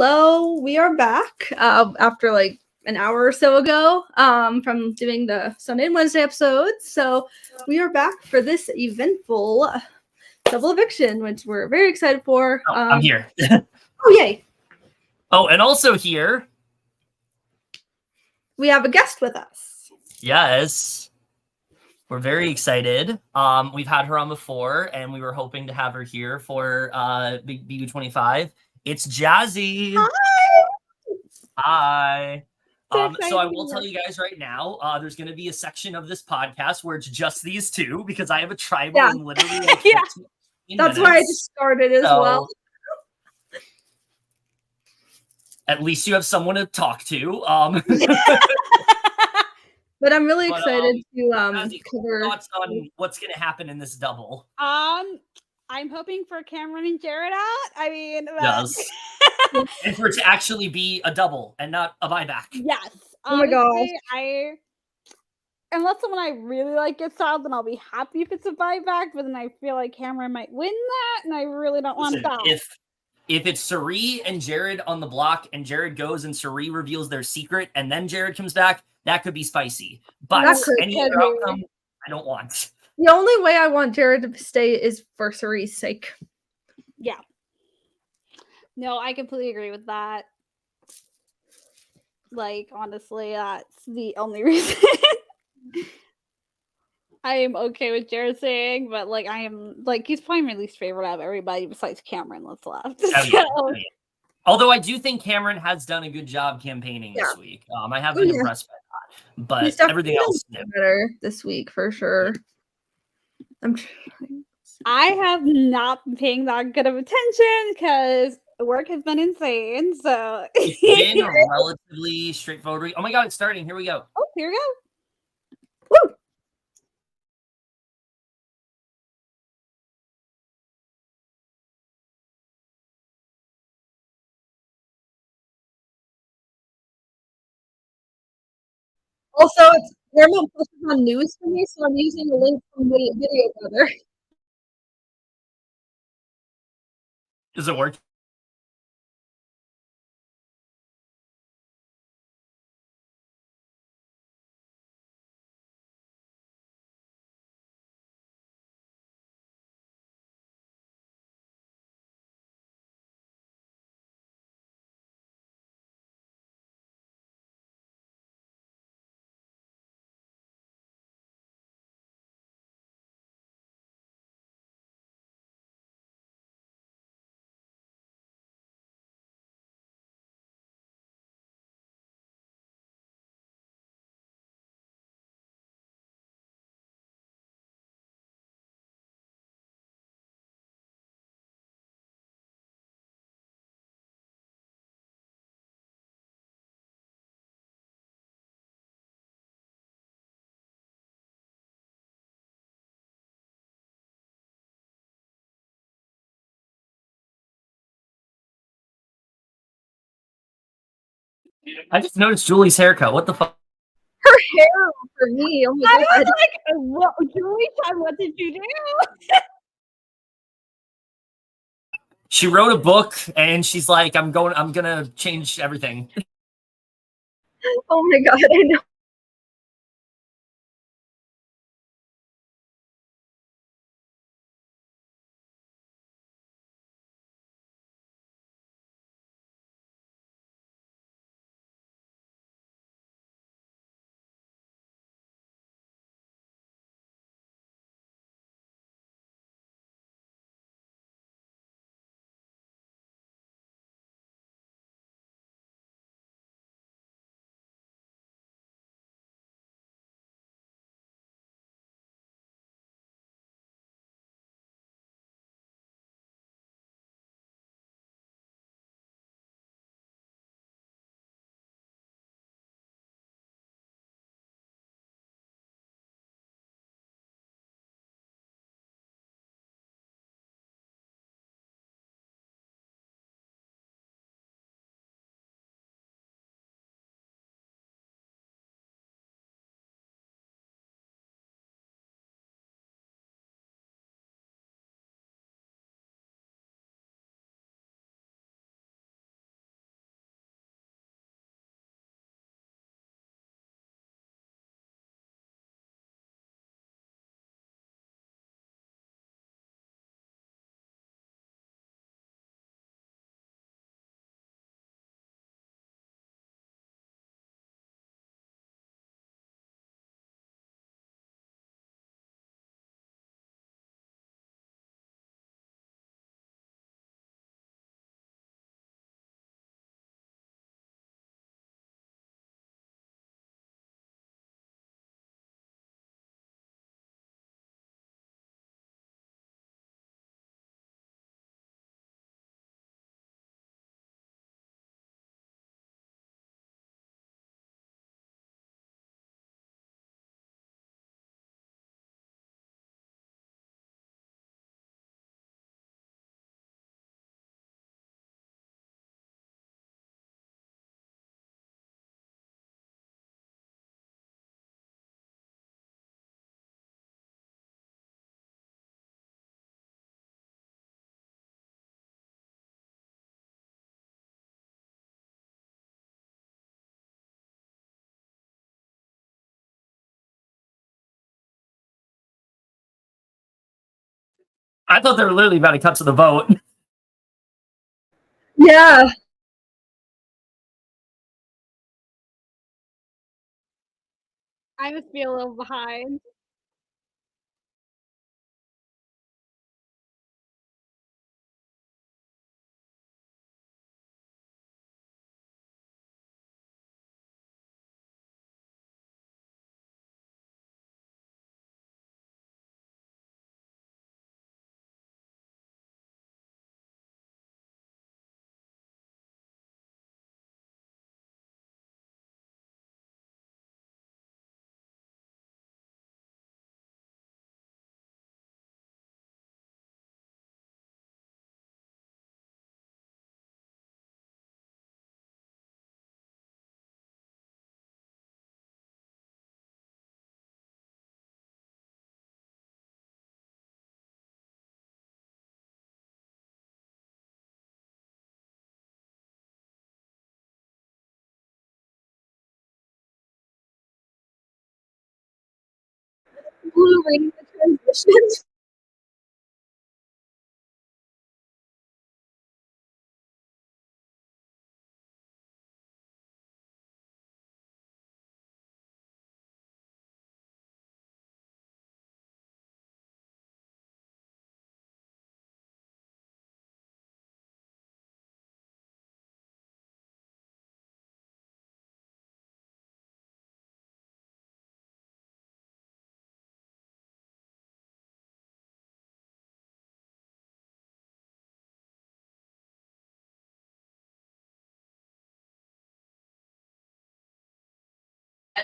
Hello, we are back after like an hour or so ago from doing the Sunday and Wednesday episodes. So we are back for this eventful double eviction, which we're very excited for. I'm here. Oh, yay. Oh, and also here, we have a guest with us. Yes. We're very excited. We've had her on before, and we were hoping to have her here for BB25. It's Jazzie. Hi. So I will tell you guys right now, there's going to be a section of this podcast where it's just these two because I have a tribal in literally like 15 That's minutes. why I just started as well. At least you have someone to talk to. But I'm really excited to cover thoughts on what's going to happen in this double. I'm hoping for Cameron and Jared out. I mean, yes. And for it to actually be a double and not a buyback. Yes. Oh my gosh. Unless someone I really like gets out, then I'll be happy if it's a buyback. But then I feel like Cameron might win that, and I really don't want that. If it's Cirie and Jared on the block, and Jared goes and Cirie reveals their secret, and then Jared comes back, that could be spicy. But any other outcome, I don't want. The only way I want Jared to stay is for Cirie's sake. Yeah. No, I completely agree with that. Like, honestly, that's the only reason. I am okay with Jared staying, but like I am like he's probably my least favorite out of everybody besides Cameron that's left. Although I do think Cameron has done a good job campaigning this week. I have been impressed by that. But everything else is better this week for sure. I have not been paying that good of attention because work has been insane. So it's been relatively straightforward. Oh my god, it's starting. Here we go. Oh, here we go. Woo! Also, it's normal posted on news for me, so I'm using a link from the video brother. Does it work? I just noticed Julie's haircut. What the fuck? Her hair for me. Oh my god! I was like, Julie, what did you do? She wrote a book and she's like, I'm gonna change everything. Oh my god! I know. I thought they were literally about to cut to the vote. Yeah. I must be a little behind. Blue reading the transitions.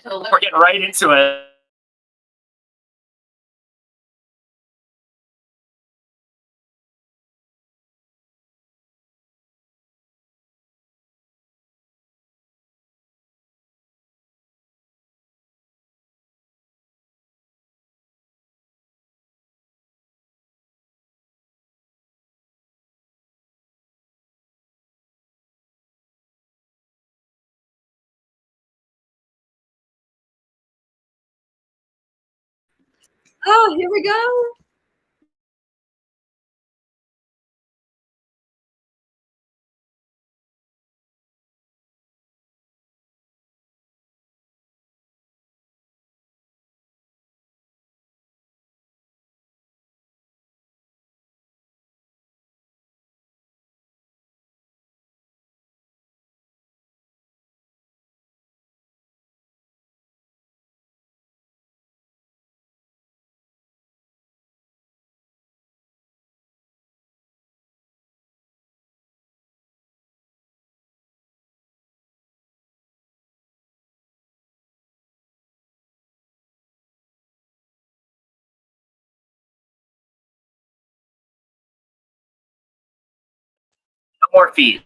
We're getting right into it. Oh, here we go. No more feet.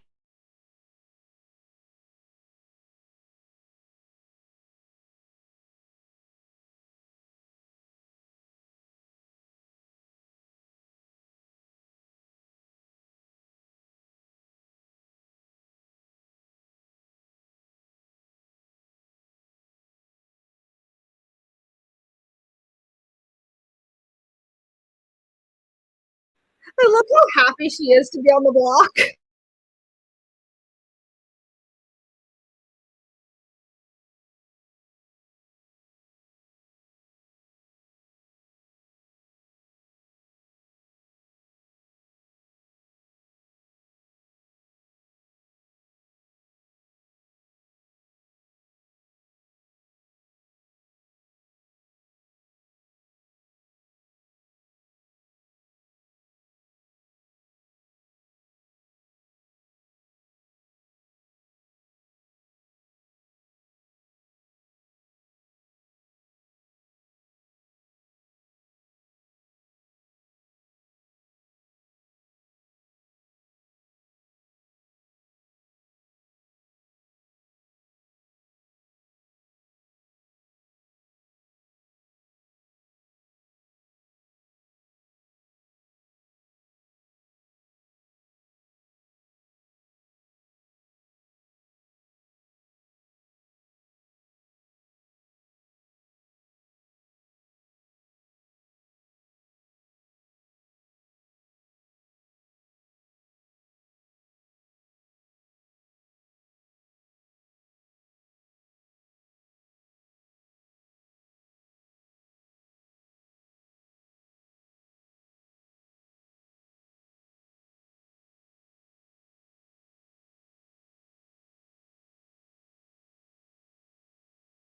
I love how happy she is to be on the block.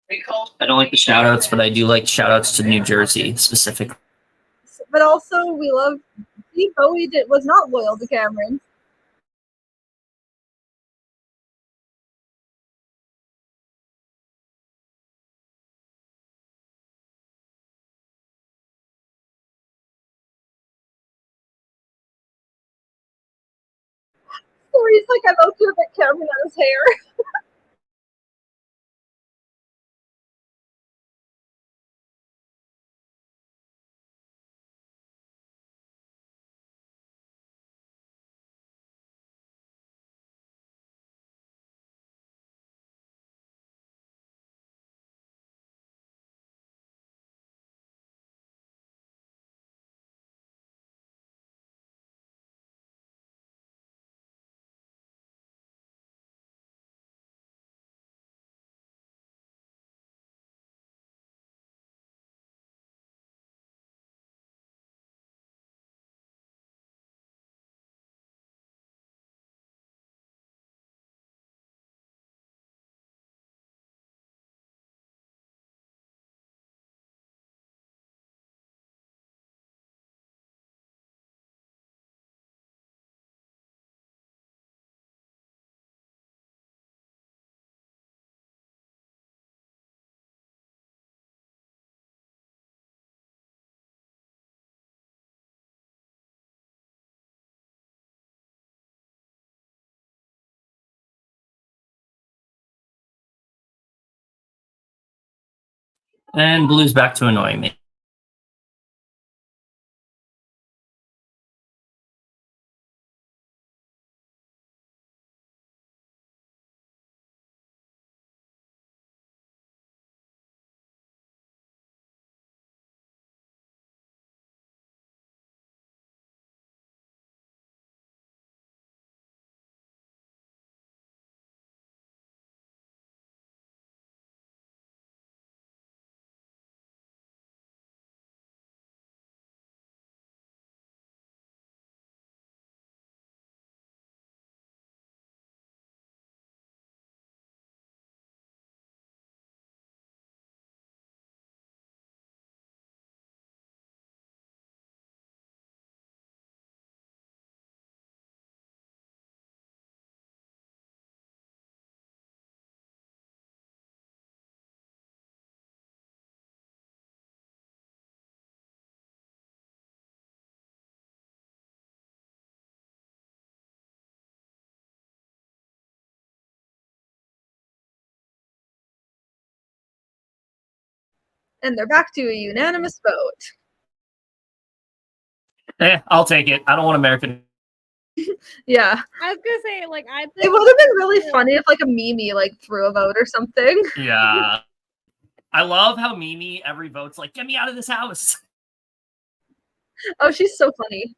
I don't like the shout-outs, but I do like shout-outs to New Jersey specifically. But also, we love Bowie was not loyal to Cameron. So he's like, I'm okay with Cameron on his hair. And Blue's back to annoying me. And they're back to a unanimous vote. I'll take it. I don't want American. Yeah. I was gonna say, like, it would have been really funny if like a Mimi like threw a vote or something. Yeah. I love how Mimi every vote's like, get me out of this house. Oh, she's so funny.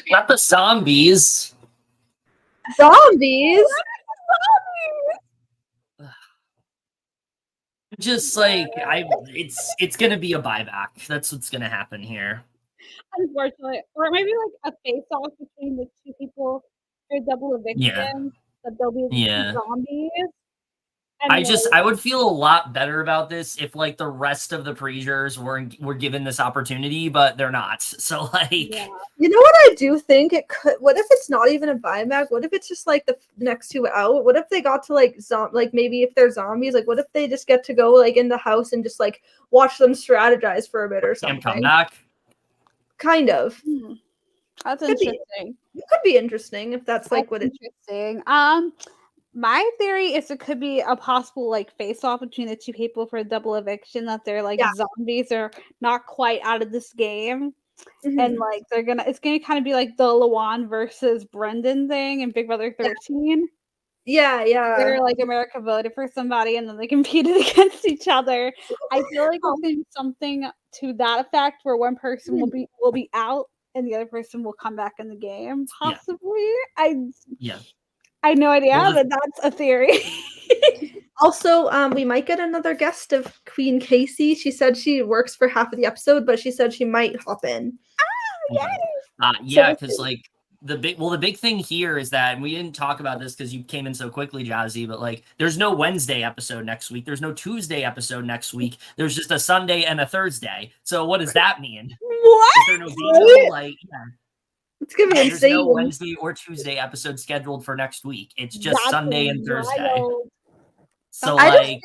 Not the zombies. Zombies? Just like it's gonna be a buyback. That's what's gonna happen here. Unfortunately, or maybe like a face-off between the two people after double eviction that there'll be zombies. And I would feel a lot better about this if like the rest of the pre-jurors were given this opportunity, but they're not. So like, you know what I do think it could? What if it's not even a buyback? What if it's just like the next two out? What if they got to like like maybe if they're zombies, like what if they just get to go like in the house and just like watch them strategize for a bit or something? And come back. Kind of. That's interesting. It could be interesting if that's like what it's interesting. My theory is it could be a possible like face-off between the two people for a double eviction, that they're like zombies are not quite out of this game. And like it's gonna kind of be like the Lawan versus Brendan thing in Big Brother 13. Yeah. Where like America voted for somebody and then they competed against each other. I feel like it's gonna be something to that effect where one person will be out and the other person will come back in the game. Possibly. I have no idea, but that's a theory. Also, we might get another guest of Queen Casey. She said she works for half of the episode, but she said she might hop in. Because like the big thing here is that, and we didn't talk about this because you came in so quickly, Jazzie, but like there's no Wednesday episode next week. There's no Tuesday episode next week. There's just a Sunday and a Thursday. So what does that mean? What? Is there no veto? Like, it's gonna be insane. There's no Wednesday or Tuesday episode scheduled for next week. It's just Sunday and Thursday. So I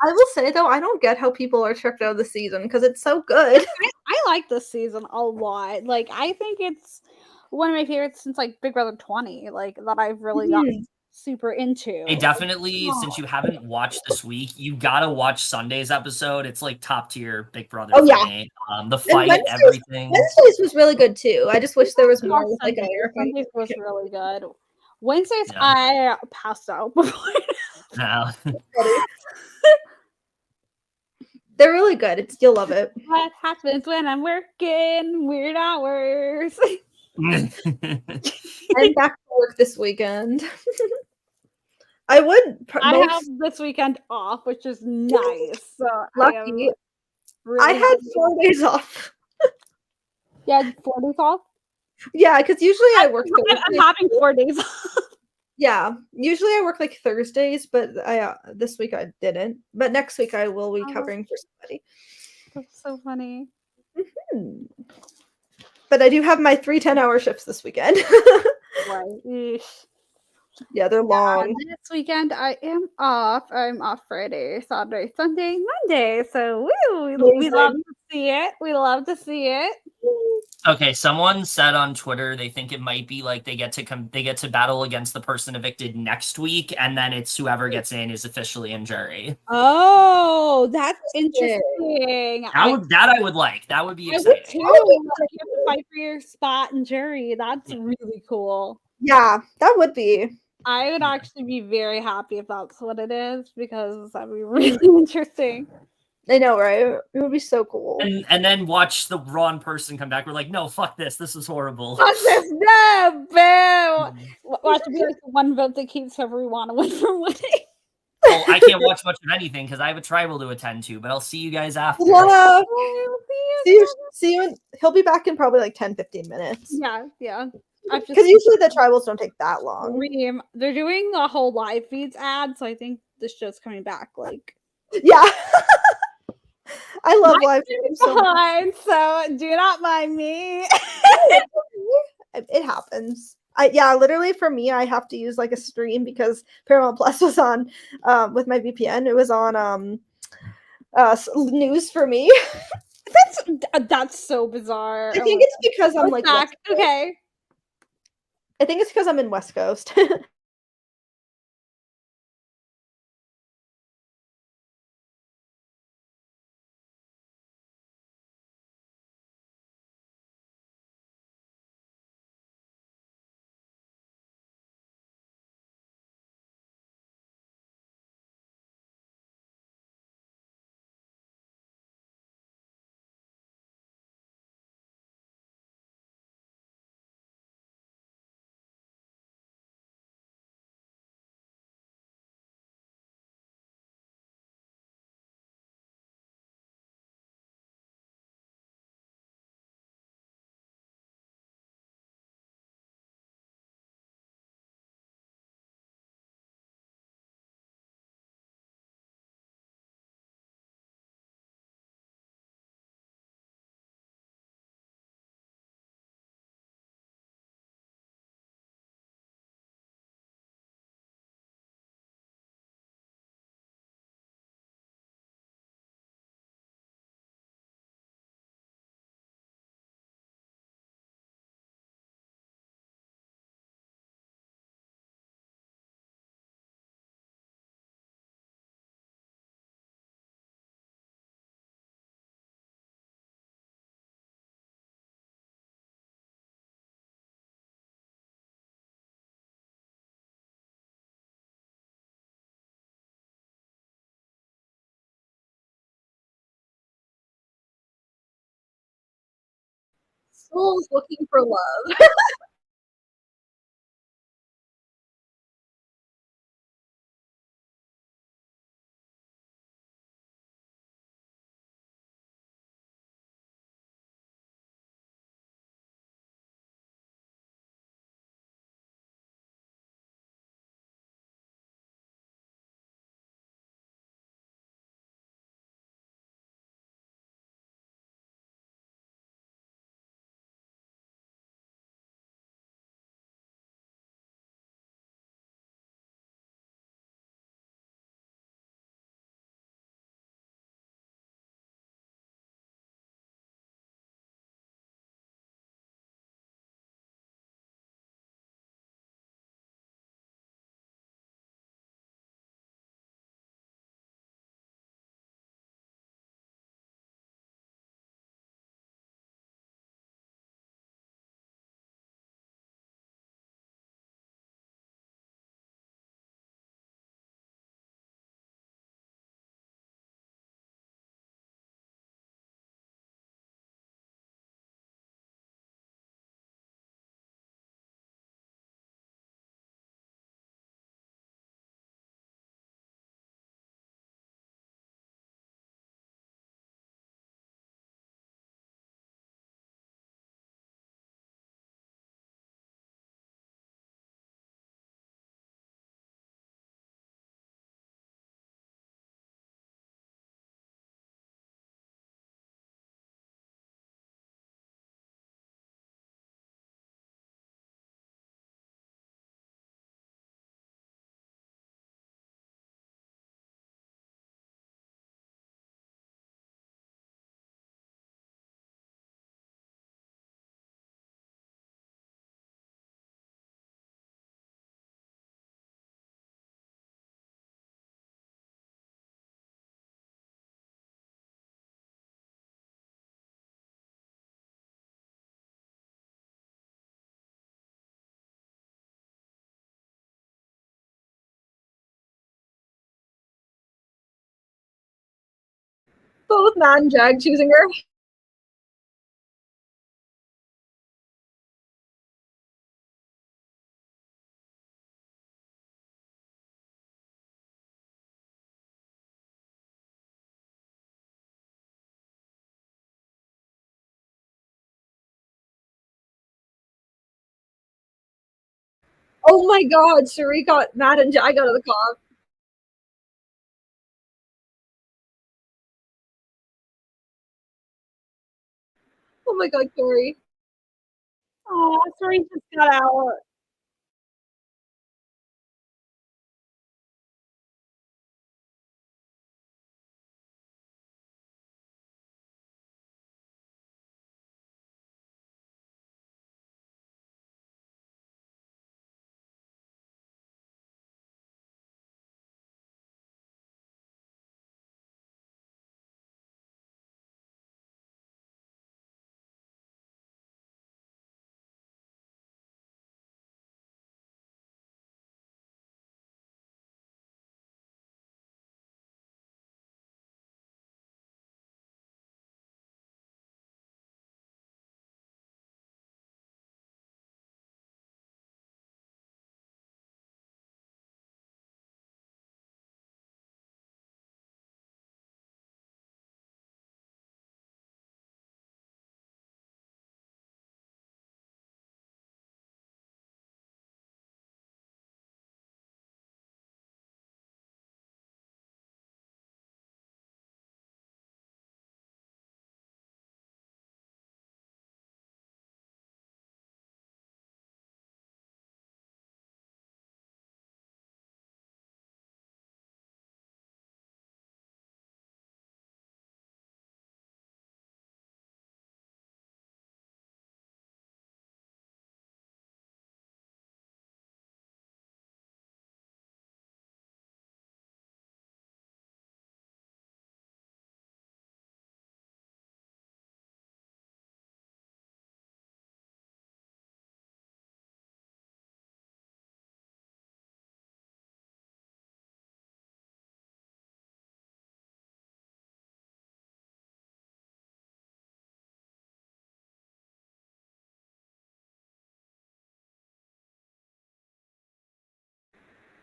will say though, I don't get how people are checked out of the season because it's so good. I like this season a lot. Like I think it's one of my favorites since like Big Brother 20, like that I've really gotten super into. Hey, definitely, since you haven't watched this week, you gotta watch Sunday's episode. It's like top tier Big Brother. Oh yeah, the fight, everything. Wednesdays was really good too. I just wish there was more. Like Wednesdays was really good. Wednesdays, I passed out before. No. They're really good. You'll love it. What happens when I'm working weird hours? I'm back to work this weekend. I have this weekend off, which is nice. So lucky. I had 4 days off. Yeah, 4 days off? Yeah, because usually I work. I'm having 4 days off. Yeah, usually I work like Thursdays, but this week I didn't. But next week I will be covering for somebody. That's so funny. But I do have my 3 10-hour shifts this weekend. Right. Yeah, they're long. This weekend I am off. I'm off Friday, Saturday, Sunday, Monday. So we love to see it. We love to see it. Okay, someone said on Twitter they think it might be like they get to battle against the person evicted next week, and then it's whoever gets in is officially in jury. Oh, that's interesting. I would like. That would be exciting. I would too. You have to fight for your spot in jury. That's really cool. Yeah, that would be. I would actually be very happy if that's what it is, because that'd be really interesting. I know, right? It would be so cool. And then watch the wrong person come back. We're like, no, fuck this. This is horrible. Fuck this, no, boo. Watch it be like the one vote that keeps everyone away from winning. Well, I can't watch much of anything because I have a tribal to attend to, but I'll see you guys after. Yeah. See you. He'll be back in probably like 10-15 minutes. Yeah. Because usually the tribals don't take that long. They're doing a whole live feeds ad, so I think this show's coming back. Like, yeah. I love live feeds so much. So do not mind me. It happens. Literally for me, I have to use like a stream because Paramount Plus was on with my VPN. It was on news for me. That's so bizarre. I think it's because I'm like okay. I think it's because I'm in West Coast. Soul's looking for love. Both Matt and Jag choosing her. Oh my god, Cirie got Matt and Jag out of the car. Oh my god, Cory. Oh, Cirie just got out.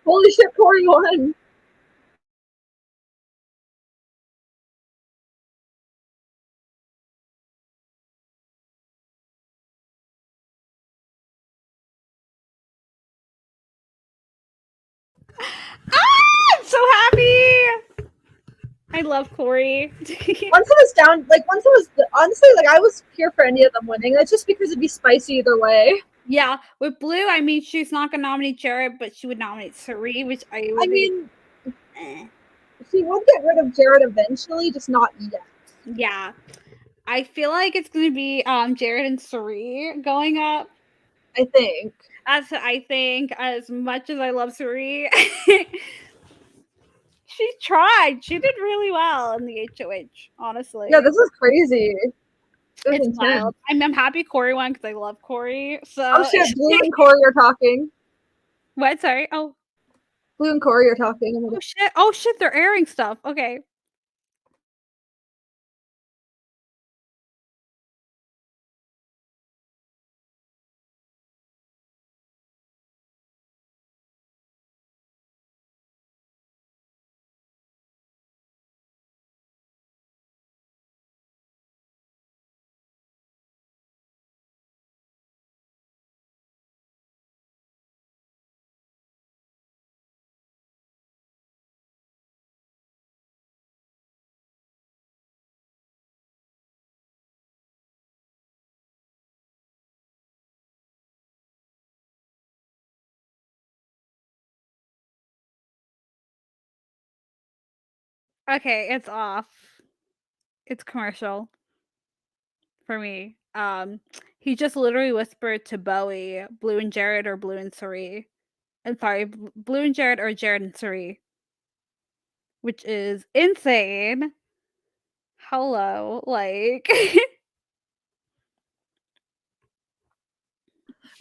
Holy shit, Cory won. I'm so happy. I love Cory. Once it was down, like once it was honestly, like I was here for any of them winning. That's just because it'd be spicy either way. Yeah, with Blue, I mean, she's not gonna nominate Jared, but she would nominate Cirie, which I would. I mean, she would get rid of Jared eventually, just not yet. Yeah, I feel like it's gonna be Jared and Cirie going up. I think. I think as much as I love Cirie, she tried. She did really well in the HOH. Honestly, Yeah, this is crazy. It's wild. I'm happy Cory won because I love Cory. So oh shit, Blue and Cory are talking. What? Sorry. Oh, Blue and Cory are talking. oh shit. Oh shit. They're airing stuff. Okay. Okay, it's off. It's commercial for me. He just literally whispered to Bowie, Blue and Jared or Blue and Cirie. I'm sorry, Blue and Jared or Jared and Cirie, which is insane. Hello, like.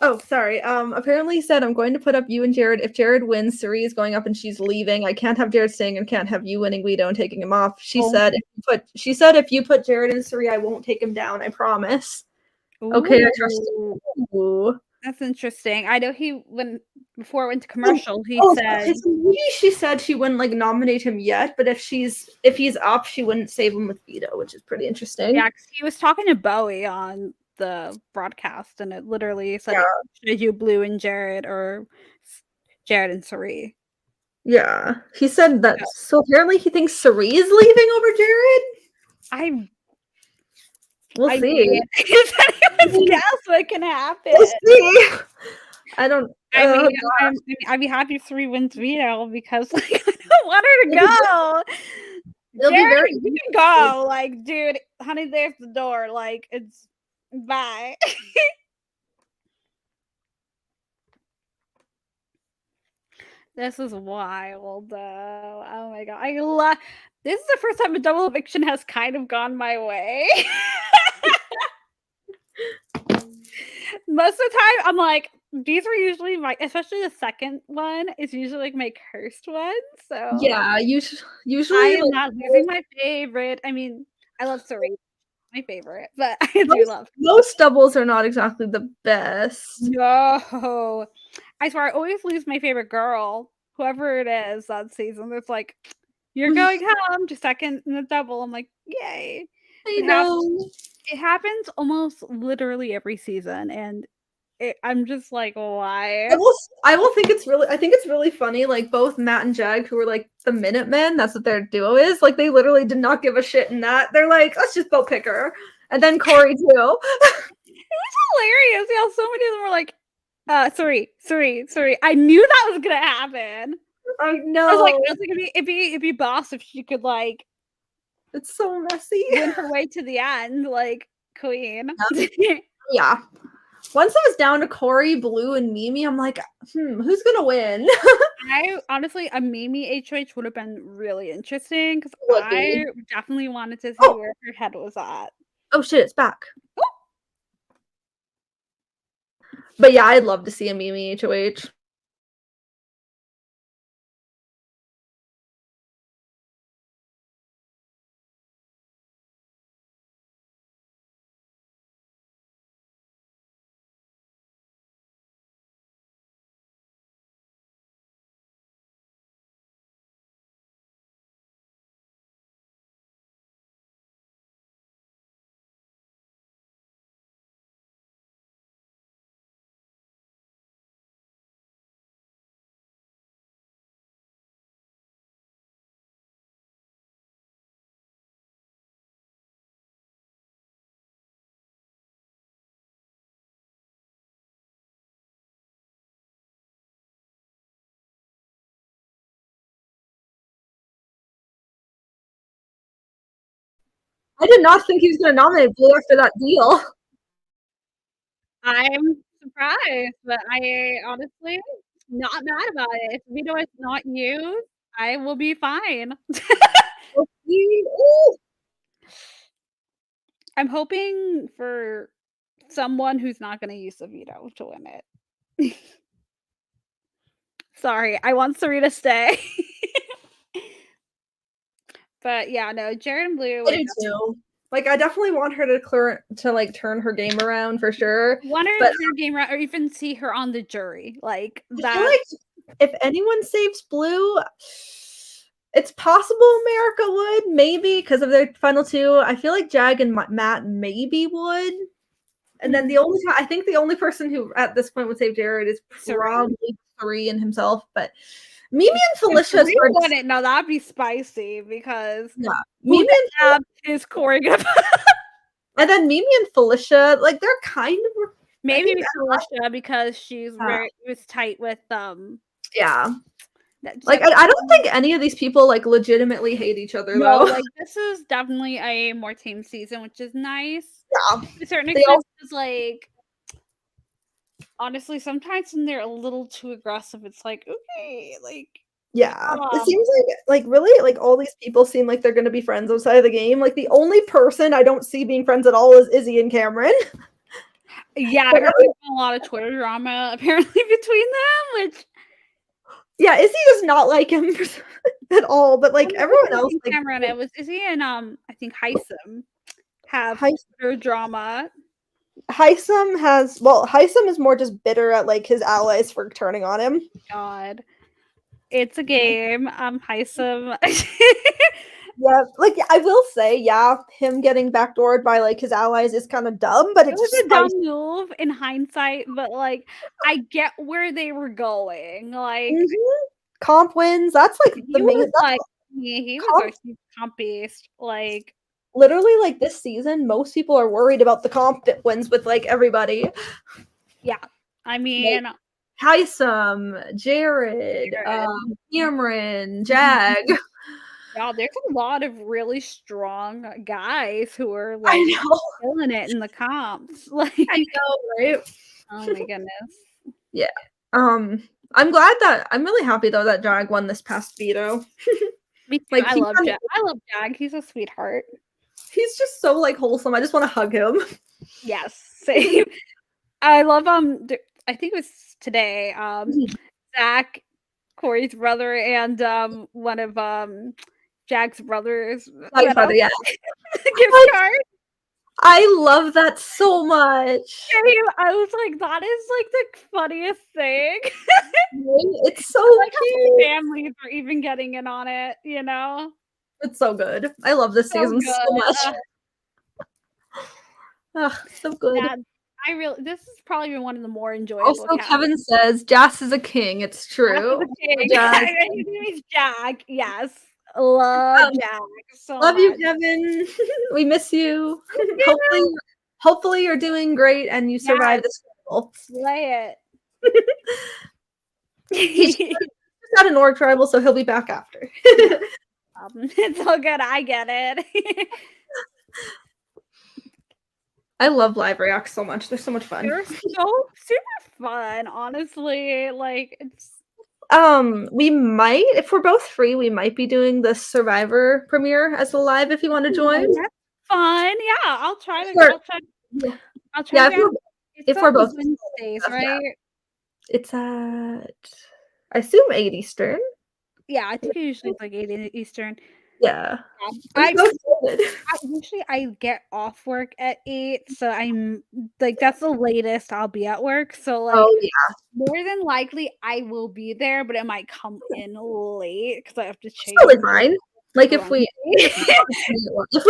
Oh, sorry. Apparently he said I'm going to put up you and Jared. If Jared wins, Cirie is going up and she's leaving. I can't have Jared staying and can't have you winning Guido and taking him off. She said if you put Jared and Cirie, I won't take him down. I promise. Ooh. Okay, I trust you. That's interesting. I know before it went to commercial, he said maybe she said she wouldn't like nominate him yet, but if he's up, she wouldn't save him with veto, which is pretty interesting. Yeah, because he was talking to Bowie on the broadcast, and it literally said, "Should you Blue and Jared or Jared and Cirie?" Yeah, he said that. So apparently, he thinks Cirie is leaving over Jared. We'll see. Mean, if anyone's guess what can happen, we'll see. I don't. I'd be happy if Cirie wins veto because like, I don't want her to go. Jared, you can go. Like, dude, honey, there's the door. Like, it's bye. This is wild, though. Oh my god, this is the first time a double eviction has kind of gone my way. Most of the time, I'm like, these are usually especially the second one is usually like my cursed one. So yeah, usually I am not losing my favorite. I mean, I love Cirie, my favorite, but I do love most doubles are not exactly the best. No, I swear I always lose my favorite girl, whoever it is that season. It's like you're going home to second in the double. I'm like, yay! It happens almost literally every season, and I'm just like, why? I will think it's really. I think it's really funny. Like both Matt and Jag, who were like the Minutemen, that's what their duo is. Like they literally did not give a shit in that. They're like, let's just both pick her, and then Cory too. It was hilarious. Yeah, so many of them were like, Cirie. I knew that was gonna happen. I know. I was like, it'd be boss if she could like. It's so messy. Win her way to the end, like queen. Yeah. Once I was down to Cory, Blue, and Mimi, I'm like, who's gonna win? I honestly, a Mimi HOH would have been really interesting because I definitely wanted to see where her head was at. Oh shit, it's back. Oh. But yeah, I'd love to see a Mimi HOH. I did not think he was going to nominate Blue after that deal. I'm surprised, but I honestly not mad about it. If veto is not used, I will be fine. Ooh. I'm hoping for someone who's not going to use the veto to win it. Sorry, I want Cirie to stay. But yeah, no, Jared and Blue. I do too. Like, I definitely want her to turn her game around for sure. Want her to turn her game around, or even see her on the jury. Like that. I feel like if anyone saves Blue, it's possible America would, maybe, because of their final two. I feel like Jag and Matt maybe would. And then the only person who at this point would save Jared is probably Cirie and himself. But Mimi and Felicia wouldn't. No, that'd be spicy because Mimi and is Cory gonna and then Mimi and Felicia, like they're kind of maybe Felicia because she's was tight with yeah. Like I don't think any of these people like legitimately hate each other though. Like this is definitely a more tame season, which is nice. Yeah. To a certain extent, it's like honestly, sometimes when they're a little too aggressive, it's like okay, like yeah. It seems like really like all these people seem like they're gonna be friends outside of the game. Like the only person I don't see being friends at all is Izzy and Cameron. Yeah, I heard there's been a lot of Twitter drama apparently between them, which yeah, Izzy does not like him at all, but like everyone else, like Cameron, it was Izzy and I think Hisam have Twitter drama. Hisam is more just bitter at like his allies for turning on him. God, it's a game. Hisam. Yeah, like I will say, yeah, him getting backdoored by like his allies is kind of dumb, but it was a dumb move in hindsight. But like, I get where they were going. Like comp wins. That's like the main. He was a huge comp beast. Like literally, like this season, most people are worried about the comp wins with like everybody. Yeah, I mean, like, Hisam, Jared, Cameron, Jag. Yeah, there's a lot of really strong guys who are like killing it in the comps. Like I know, right? Oh my goodness. Yeah. I'm really happy though that Jag won this past veto. Me too. Like I love Jag. I love Jag. He's a sweetheart. He's just so like wholesome. I just want to hug him. Yes, same. I love I think it was today. Zach, Cory's brother, and one of Jag's brothers. Gift card. I love that so much. I was like, that is like the funniest thing. It's so like cute. Families are even getting in on it, you know? It's so good. I love this season so much. So good. Yeah, this has probably been one of the more enjoyable. Also, Kevin says Jas is a king. It's true. His name is Jag. Yes. Love Jag so love much. You, Kevin. We miss you. Hopefully you're doing great and you survive this struggle. Slay it. He's just at an org tribal, so he'll be back after. It's all good. I get it. I love live reacts so much. They're so much fun. They're so super fun, honestly. Like it's we might, if we're both free, we might be doing the Survivor premiere as a live if you want to join. That's fun. Yeah, I'll try to. I'll try. Yeah, if we're both Wednesdays, right? Yeah. It's at I assume 8 Eastern. Yeah, I think usually it's like 8 Eastern. Yeah. I get off work at 8, so I'm like that's the latest I'll be at work. So like more than likely I will be there, but it might come in late because I have to change. Totally fine. Like if we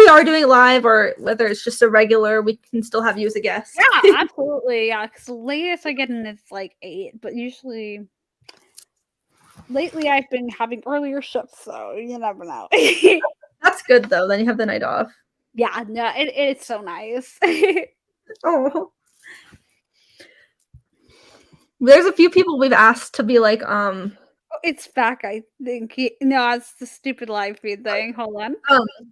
are doing it live or whether it's just a regular, we can still have you as a guest. Yeah, absolutely. Yeah, because the latest I get in is like 8, but usually lately I've been having earlier shifts, so you never know. That's good though. Then you have the night off. Yeah, no, it's so nice. Oh. There's a few people we've asked to be like It's back, I think. No, it's the stupid live feed thing. Hold on.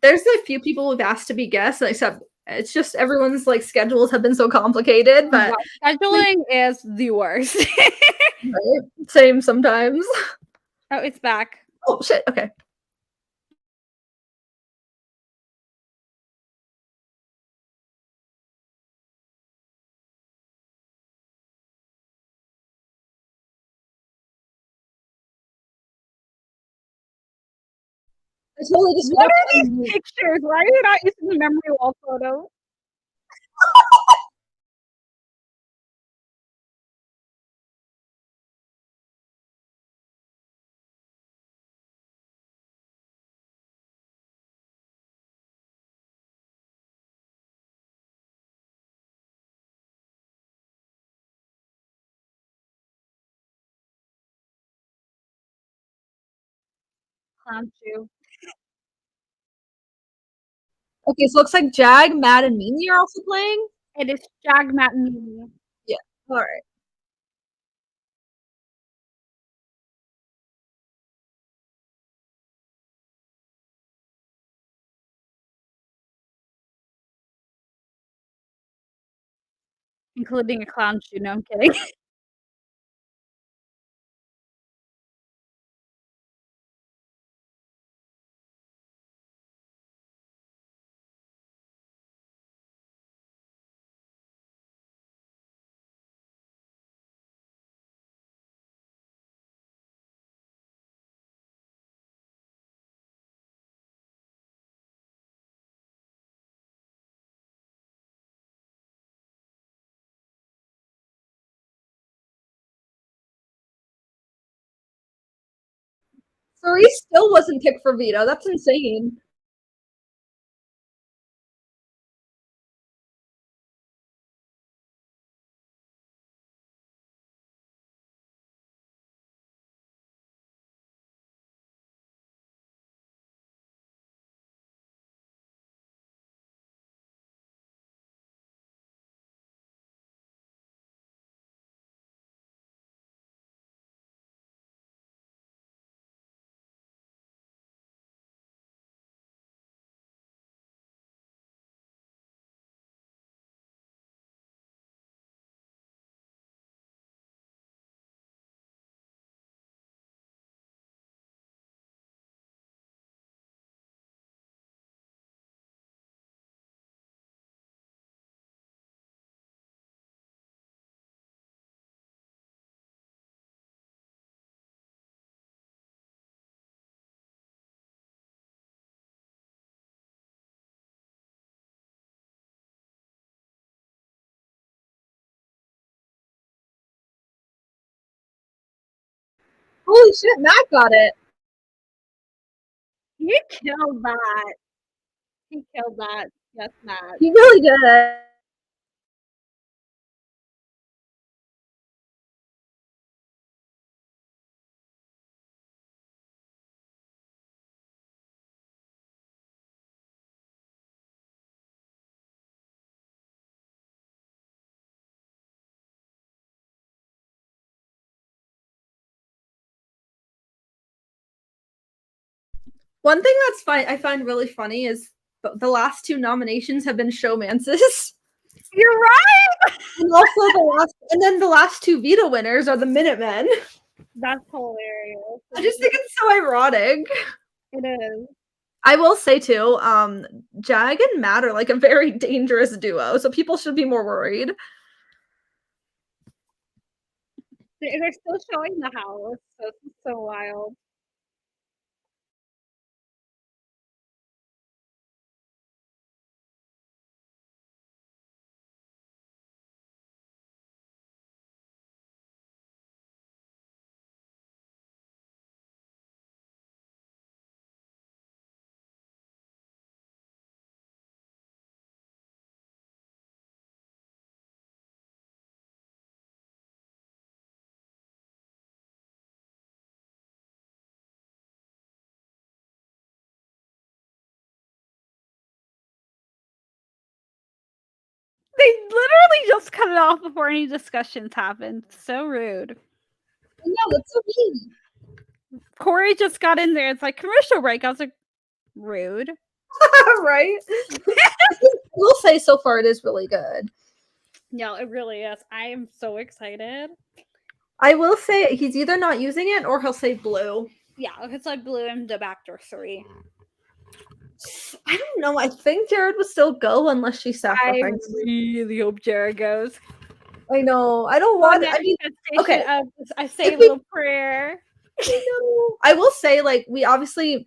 There's a few people who've asked to be guests, except it's just everyone's like schedules have been so complicated. But scheduling is the worst. right? Same sometimes. Oh, it's back. Oh shit! Okay. I totally just What are these pictures? Why are you not using the memory wall photo? Clown shoe. Okay, so it looks like Jag, Matt, and Mimi are also playing. It is Jag, Matt, and Mimi. Yeah. All right. Including a clown shoe. No, I'm kidding. Cirie still wasn't picked for veto. That's insane. Holy shit, Matt got it. He killed that. He killed that. Yes, Matt. He really did it. One thing I find really funny is the last two nominations have been showmances. You're right. And also the last two veto winners are the Minutemen. That's hilarious. I just think it's so ironic. It is. I will say too, Jag and Matt are like a very dangerous duo, so people should be more worried. They're still showing the house, so it's so wild. They literally just cut it off before any discussions happened. So rude. No, that's so mean. Cory just got in there. It's like commercial break. I was like, rude. Right? We'll say so far it is really good. No, it really is. I am so excited. I will say he's either not using it or he'll say blue. Yeah, it's like blue and the back door 3. I don't know. I think Jared would still go unless she I sacrifices. really hope Jared goes. I know. I don't want. I mean, okay. I say a little prayer. I will say, like, we obviously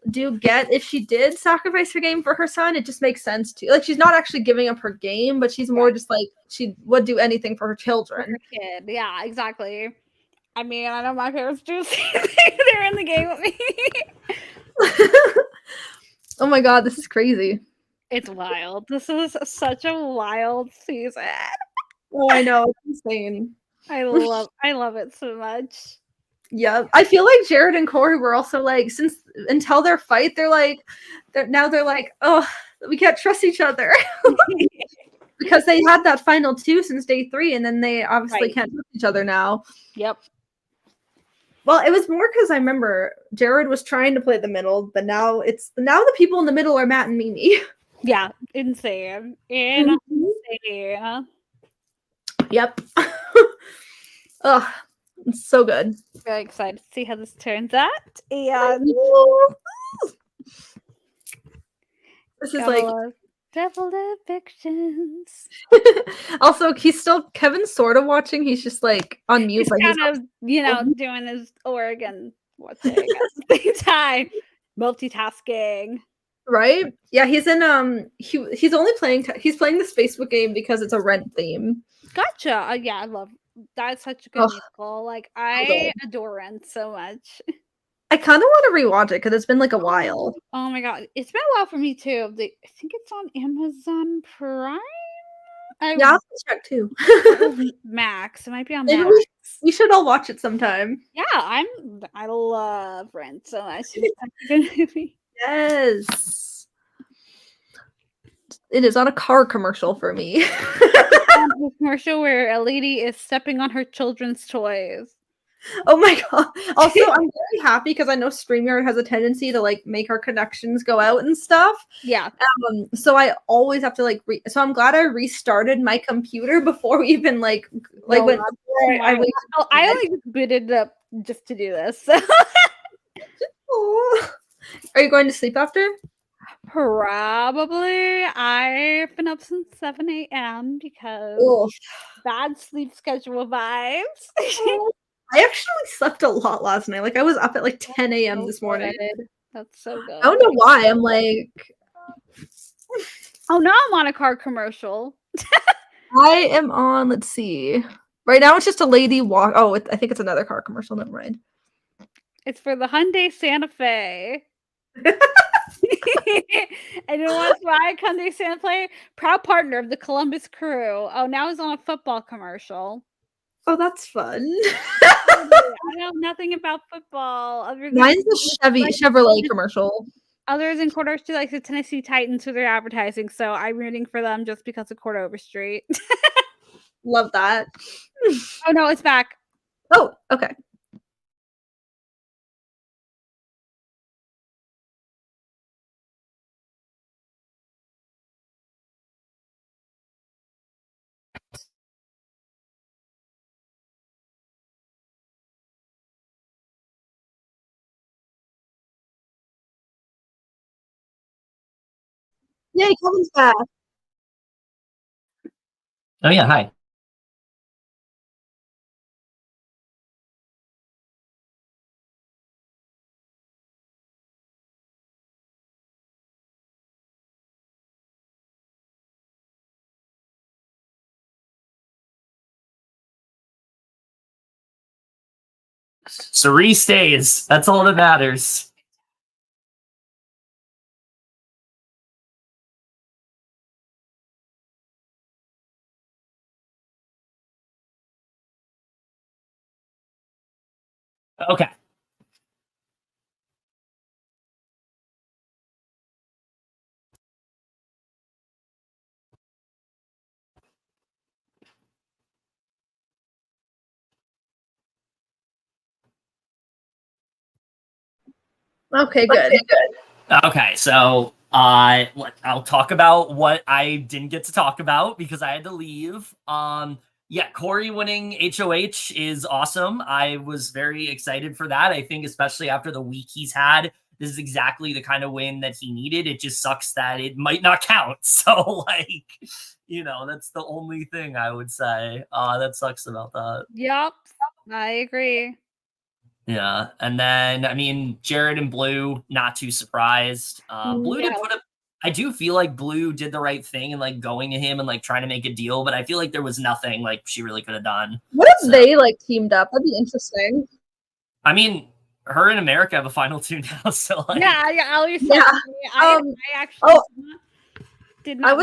do get if she did sacrifice her game for her son, it just makes sense to like she's not actually giving up her game, but she's more just like she would do anything for her children. For her kid. Yeah, exactly. I mean, I know my parents do the same thing. They're in the game with me. Oh my god, this is crazy. It's wild. This is such a wild season. Oh, I know. It's insane. I love it so much. Yeah, I feel like Jared and Cory were also like until their fight, they're like, oh, we can't trust each other because they had that final 2 since day 3, and then they obviously can't trust each other now. Yep. Well, it was more because I remember Jared was trying to play the middle, but now the people in the middle are Matt and Mimi. Yeah, insane. Insane. Yep. Oh, it's so good. Very excited to see how this turns out. And this is like double evictions. Also, Kevin's sort of watching. He's just like on mute. He's kind of, doing his Oregon watching at the same time. Multitasking. Right? Yeah, he's in he's only playing he's playing this Facebook game because it's a Rent theme. Gotcha. Yeah, I love that's such a good musical. Like I adore Rent so much. I kind of want to rewatch it because it's been like a while. Oh my god, it's been a while for me too. I think it's on Amazon Prime. Yeah, I'll check too. Max. It might be on Max. We should all watch it sometime. Yeah, I love Rent so much. It's such a good movie. Yes. It is on a car commercial for me. A commercial where a lady is stepping on her children's toys. Oh my god. Also, I'm very happy because I know StreamYard has a tendency to like make our connections go out and stuff. Yeah. So I always have to so I'm glad I restarted my computer before we even I only just booted it up just to do this. So. Are you going to sleep after? Probably. I've been up since 7 a.m. because bad sleep schedule vibes. I actually slept a lot last night. Like I was up at like 10 a.m. this morning. That's so good. I don't know why. I'm like, oh, now I'm on a car commercial. I am on. Let's see. Right now it's just a lady walk. Oh, I think it's another car commercial. Never mind. It's for the Hyundai Santa Fe. And you know what's why Hyundai Santa Fe? Proud partner of the Columbus Crew. Oh, now he's on a football commercial. Oh, that's fun. I know nothing about football. Other than mine's a Chevrolet commercial. Other than Quarter Street, like the Tennessee Titans, who they're advertising, so I'm rooting for them just because of Quarter Overstreet. Love that. Oh no, it's back. Oh, okay. Yay, Kevin's back. Oh yeah, hi. Cirie stays. That's all that matters. Okay. Okay, good. Okay, so I'll talk about what I didn't get to talk about because I had to leave. Yeah, Cory winning HOH is awesome. I was very excited for that. I think especially after the week he's had, this is exactly the kind of win that he needed. It just sucks that it might not count. So like, that's the only thing I would say. That sucks about that. Yep, I agree. Yeah, and then I mean Jared and Blue, not too surprised. Blue did put up. I do feel like Blue did the right thing and like going to him and like trying to make a deal, but I feel like there was nothing like she really could have done. What if they like teamed up? That'd be interesting. I mean, her and America have a final two now, so like, Yeah, Ellie's Yeah. I actually did not. I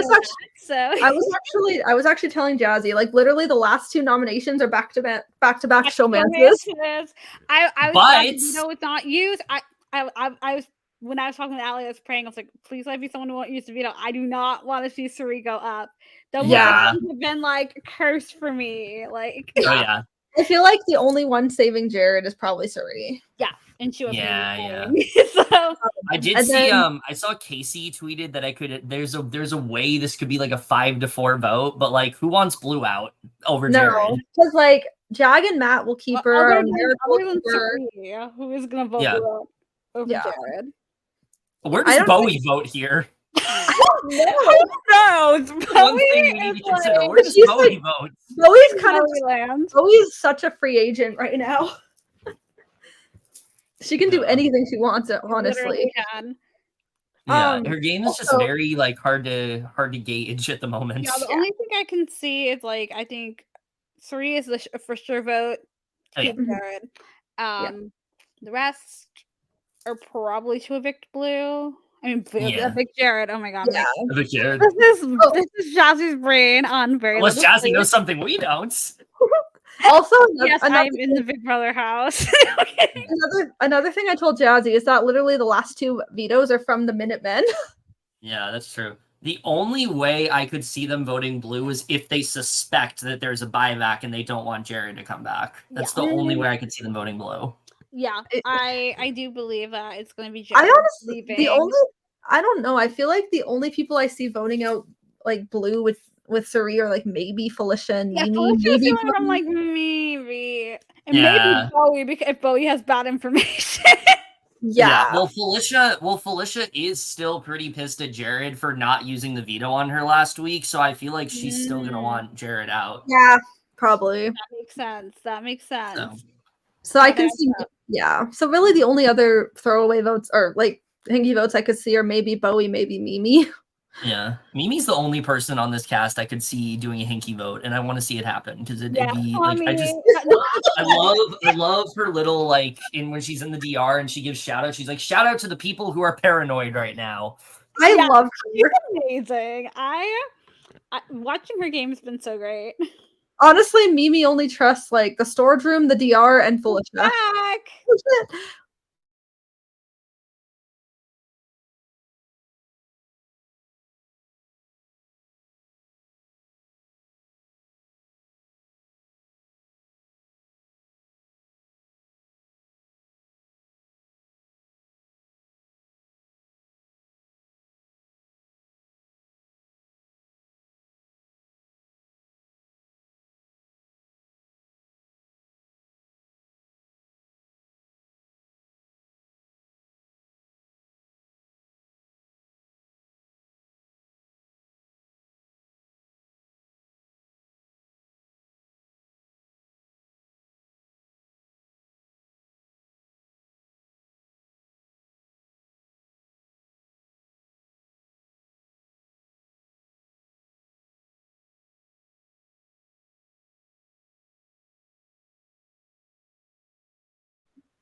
was actually telling Jazzie, like literally the last two nominations are back to back showmances. I was it's not used. I was when I was talking to Allie, I was praying. I was like, please let me someone who won't use the veto. I do not want to see Cirie go up. That would have been like cursed for me. Like, oh yeah. I feel like the only one saving Jared is probably Cirie. Yeah, and she was so I did see I saw Casey tweeted that I could there's a way this could be like a 5-4 vote, but like who wants Blue out over Jared? Because like Jag and Matt will keep her. Other than Cirie, who is gonna vote Blue out over Jared? Where does Bowie vote here? I don't know. Bowie is like, where does Bowie vote? Bowie's such a free agent right now. She can do anything she wants, honestly. Yeah, her game is just very like hard to gauge at the moment. Yeah, the only thing I can see is like I think Cirie is the for sure vote. Jared. The rest are probably to evict Blue. I mean, evict Jared. Oh my god! Yeah. Evict Jared. This is Jazzie's brain on very. Unless Jazzie knows something we don't. Also, yes, I'm in the Big Brother house. Another thing I told Jazzie is that literally the last two vetoes are from the Minutemen. Yeah, that's true. The only way I could see them voting Blue is if they suspect that there's a buyback and they don't want Jared to come back. That's the only way I could see them voting Blue. Yeah, I do believe that it's going to be Jared. I honestly, I don't know. I feel like the only people I see voting out like Blue with Cirie are like maybe Felicia and Mimi. Maybe I'm like maybe, and maybe Bowie because if Bowie has bad information. Yeah. Well, Felicia is still pretty pissed at Jared for not using the veto on her last week, so I feel like she's still gonna want Jared out. Yeah, probably. That makes sense. So I can see. Yeah. So really, the only other throwaway votes or like hinky votes I could see are maybe Bowie, maybe Mimi. Yeah, Mimi's the only person on this cast I could see doing a hinky vote, and I want to see it happen because it'd be like I love her little like when she's in the DR and she gives shout out. She's like shout out to the people who are paranoid right now. I love her. She's amazing. I watching her game has been so great. Honestly, Mimi only trusts like the storage room, the DR, and Felicia. Back.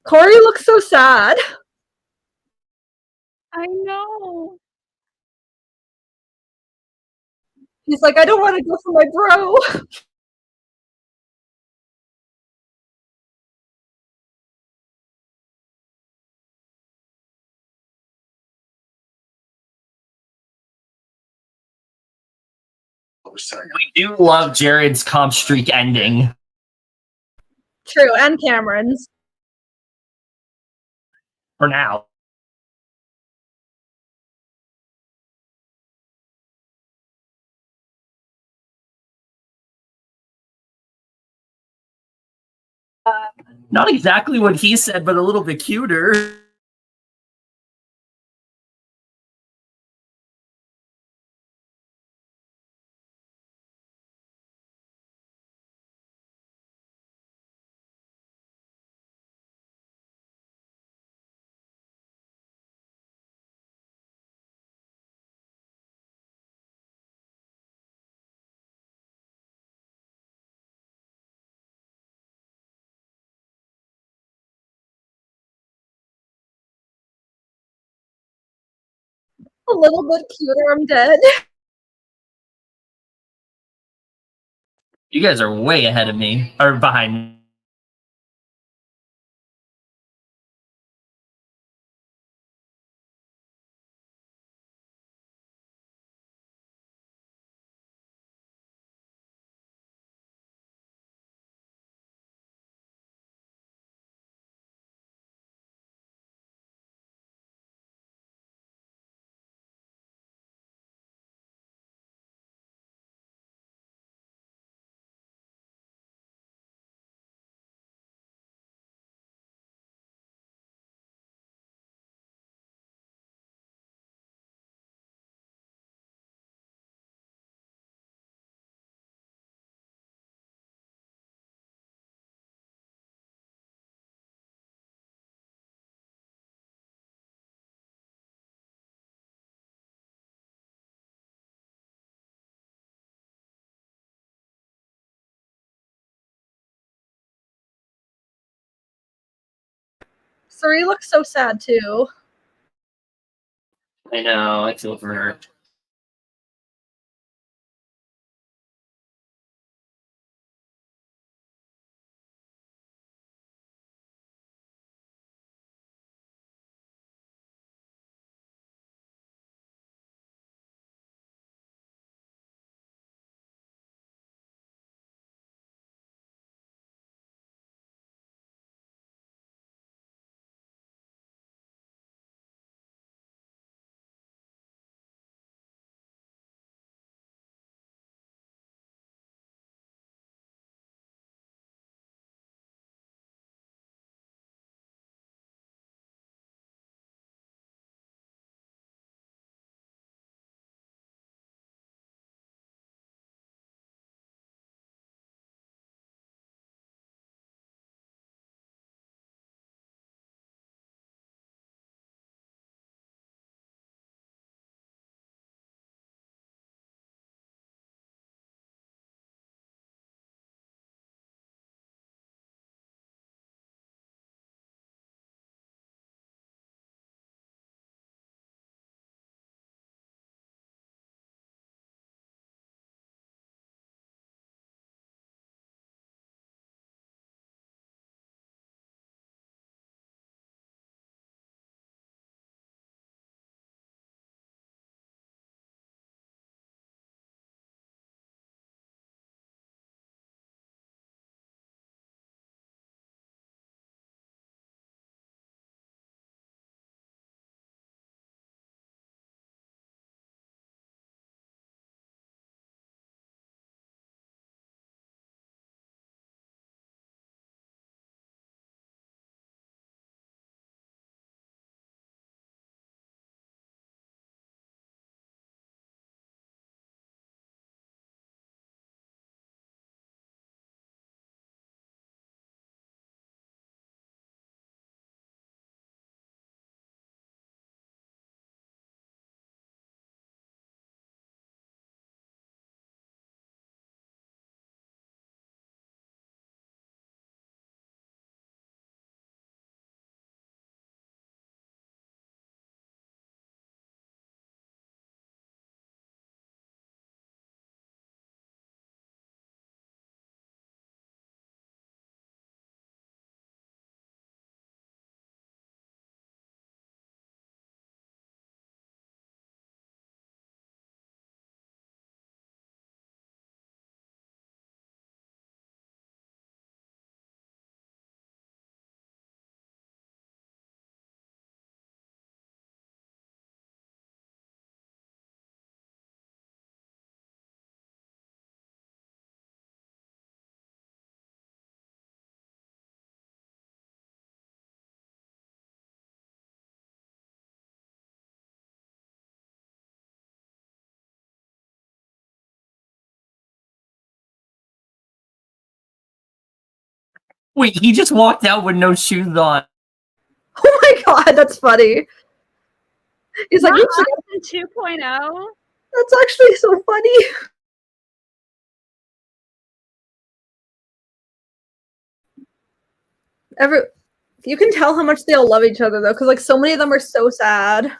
Cory looks so sad. I know. He's like, I don't want to go for my bro. We do love Jared's comp streak ending. True, and Cameron's. For now. Not exactly what he said, but a little bit cuter. A little bit cuter, I'm dead. You guys are way ahead of me, or behind me. Cirie looks so sad too. I know, I feel for her. Wait, he just walked out with no shoes on. Oh my god, that's funny. He's like, Not "Oops, Austin 2.0. that's actually so funny." You can tell how much they all love each other though, because like so many of them are so sad.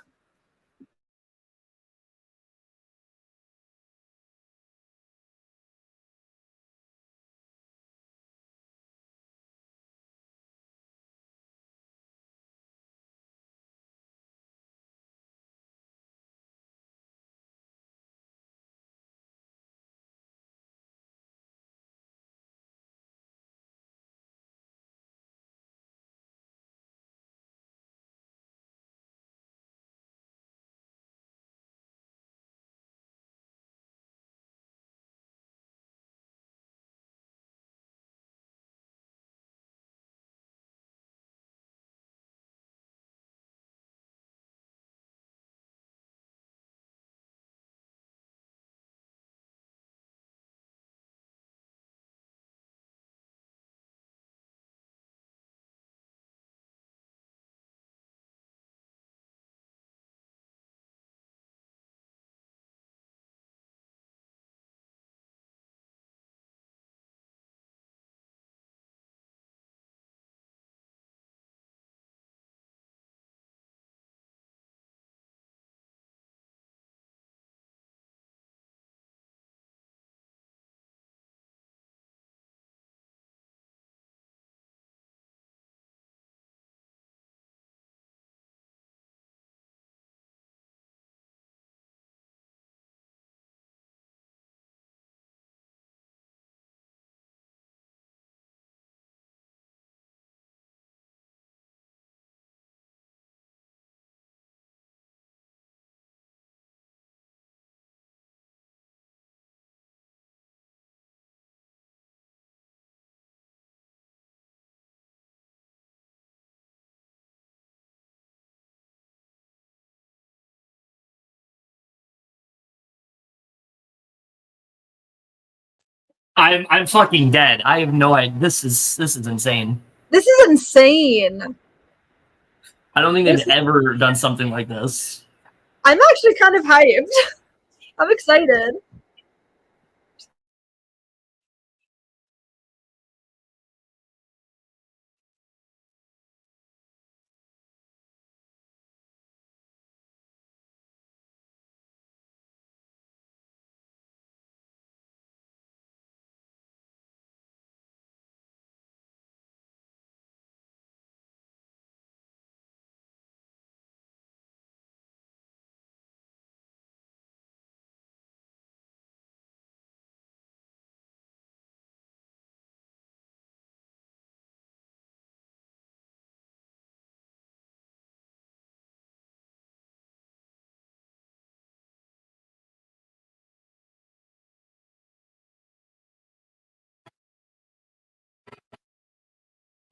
I'm fucking dead. I have no idea. This is insane. This is insane. I don't think they've ever done something like this. I'm actually kind of hyped. I'm excited.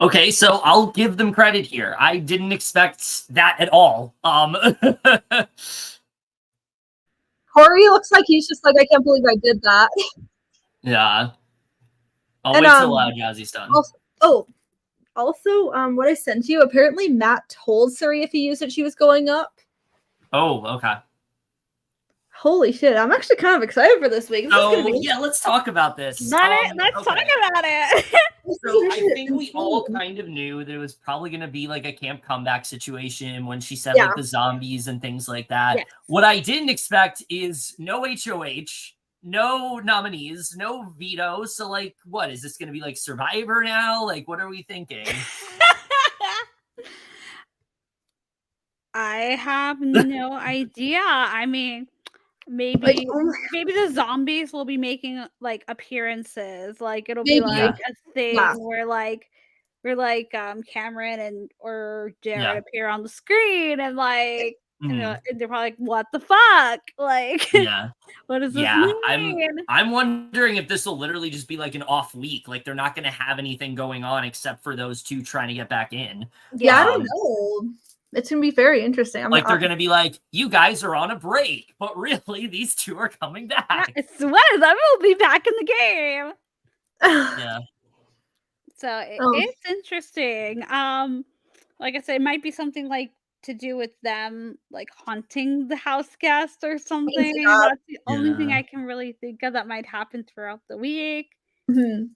Okay, so I'll give them credit here. I didn't expect that at all. Cory looks like he's just like, I can't believe I did that. Yeah. I'll And, wait till Jazzie's done. Also, what I sent you, apparently Matt told Cirie if he used it, she was going up. Oh, okay. Holy shit, I'm actually kind of excited for this week. Yeah, let's talk about this. Let's talk about it. So I think we all kind of knew that it was probably going to be like a camp comeback situation when she said like the zombies and things like that. Yes. What I didn't expect is no HOH, no nominees, no veto. So like, what is this going to be like Survivor now? Like, what are we thinking? I have no idea. I mean, maybe the zombies will be making like appearances. Like it'll be like a thing where Cameron and or Jared appear on the screen and like and they're probably like, what the fuck? Like what does this mean? I'm wondering if this will literally just be like an off week. Like they're not gonna have anything going on except for those two trying to get back in. Yeah, I don't know. It's gonna be very interesting. They're gonna be like, you guys are on a break, but really these two are coming back. I swear, that will be back in the game. Yeah. So Oh. it's interesting. Like I said, it might be something like to do with them like haunting the house guest or something. Yeah. That's the only thing Yeah. I can really think of that might happen throughout the week. Mhm.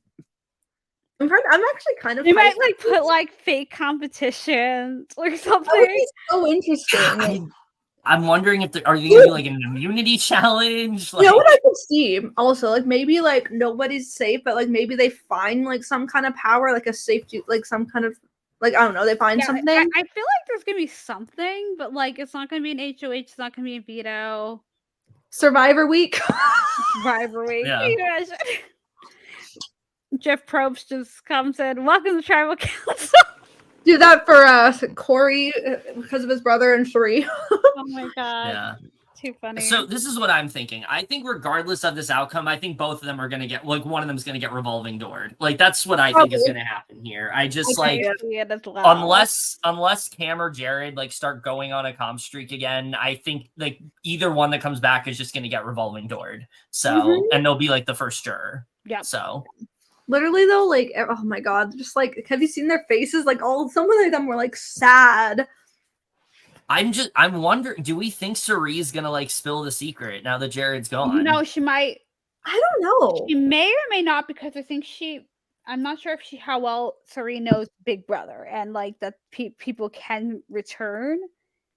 I'm actually kind of They might hyped. like put like fake competitions or That would something. be so interesting. I'm wondering if are you gonna do like an immunity challenge? You know what Like, I could see also, like maybe like nobody's safe, but like maybe they find like some kind of power, like a safety, like some kind of like I don't know, they find Yeah, something. I feel like there's gonna be something, but like it's not gonna be an HOH, it's not gonna be a veto. Survivor week. Survivor week. Yeah. Can you imagine? Jeff Probst just comes in. Welcome to Tribal Council. Do that for Cory because of his brother and Cirie. Oh my god. yeah. Too funny. So this is what I'm thinking. I think regardless of this outcome, I think both of them are gonna get like one of them's gonna get revolving doored. Like that's what I think is gonna happen here. I just I like see it as well. unless Cam or Jared like start going on a comp streak again, I think like either one that comes back is just gonna get revolving doored. So and they'll be like the first juror. Yeah. So Literally though, like oh my god, just like have you seen their faces? Like some of them were like sad. I'm wondering, do we think Cirie's gonna like spill the secret now that Jared's gone? No, she might. I don't know. She may or may not because I think I'm not sure if how well Cirie knows Big Brother and like that people can return.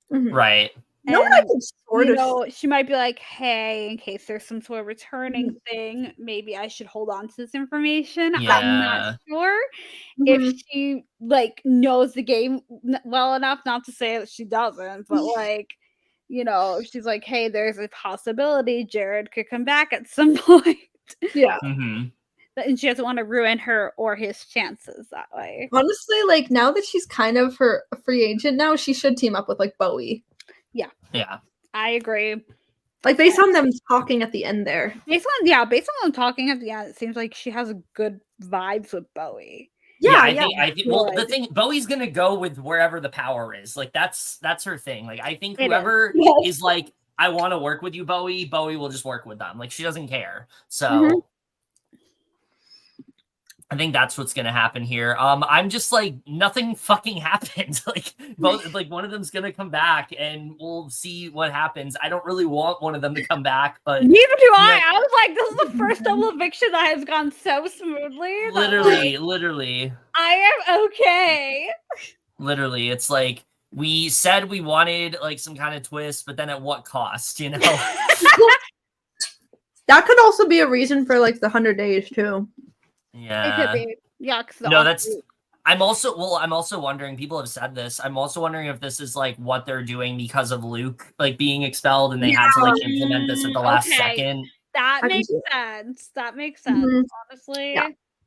Mhm. Right. You know what I could sort You of know, she might be like, hey, in case there's some sort of returning thing, maybe I should hold on to this information. I'm Yeah. not sure Mhm. if she like knows the game well enough, not to say that she doesn't, but like, you know, if she's like, hey, there's a possibility Jared could come back at some point. Yeah. Mm-hmm. And she doesn't want to ruin her or his chances that way. Honestly, like now that she's kind of a free agent now, she should team up with like Bowie. Yeah. I agree. Like based on them talking at the end there. Based on them talking at the end, it seems like she has good vibes with Bowie. I think well the thing Bowie's gonna go with wherever the power is. Like that's her thing. Like I think whoever is like, I want to work with you, Bowie will just work with them. Like she doesn't care. So I think that's what's gonna happen here. I'm just like nothing fucking happened. Like both, like one of them's gonna come back, and we'll see what happens. I don't really want one of them to come back, but neither do I. I was like, this is the first double eviction that has gone so smoothly. Literally, I am okay. Literally, it's like we said we wanted like some kind of twist, but then at what cost? You know. That could also be a reason for like the 100 days too. Yeah. It could be. Yeah. No, I'm also wondering, people have said this, I'm also wondering if this is like what they're doing because of Luke like being expelled and they had to like implement this at the last second. That makes sense. Honestly.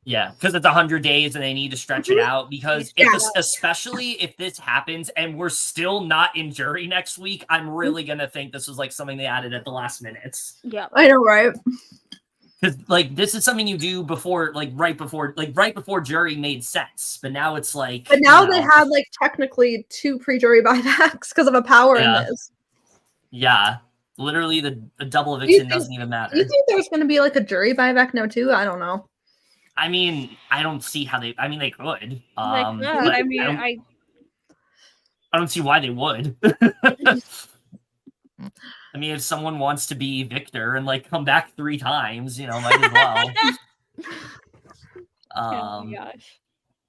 Yeah, because it's 100 days and they need to stretch it out, because especially if this happens and we're still not in jury next week, I'm really gonna think this was like something they added at the last minutes. Yeah, I know, right? Because like this is something you do before, like right before jury made sense, but now it's like. But now they had like technically 2 pre-jury buybacks because of a power in this. Yeah, literally the double eviction doesn't even matter. Do you think there's going to be like a jury buyback now too? I don't know. I mean, I don't see how they. I mean, they could. I don't see why they would. I mean, if someone wants to be Victor and like come back 3 times, you know, might as well. Oh my gosh.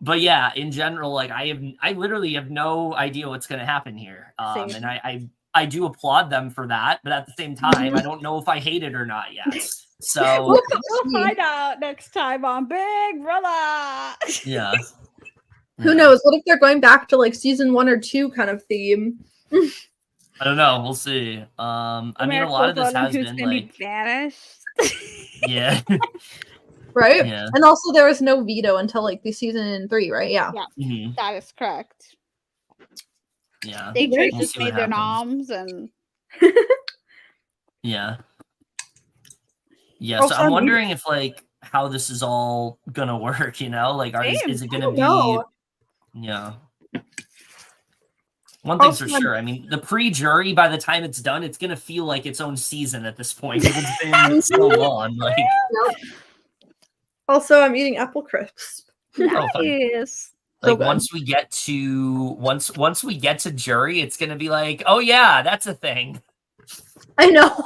But yeah, in general, like I literally have no idea what's going to happen here. And I do applaud them for that, but at the same time, I don't know if I hate it or not yet. So we'll find out next time on Big Brother. Yeah. Who knows? What if they're going back to like season 1 or 2 kind of theme? I don't know. We'll see. I mean, a lot of this has been like vanished. Yeah. Right? Yeah. And also there was no veto until like the season 3, right? Yeah. Mm-hmm. That is correct. Yeah. They just made their noms and Yeah. Yeah, so I'm wondering if like how this is all gonna work, you know? Like is it gonna be Yeah. One thing's for sure. I mean, the pre-jury, by the time it's done, it's gonna feel like its own season at this point. It's been so long. Like Also, I'm eating apple crisps. Oh, fun. Nice. So Like good. once we get to jury, it's gonna be like, oh yeah, that's a thing. I know.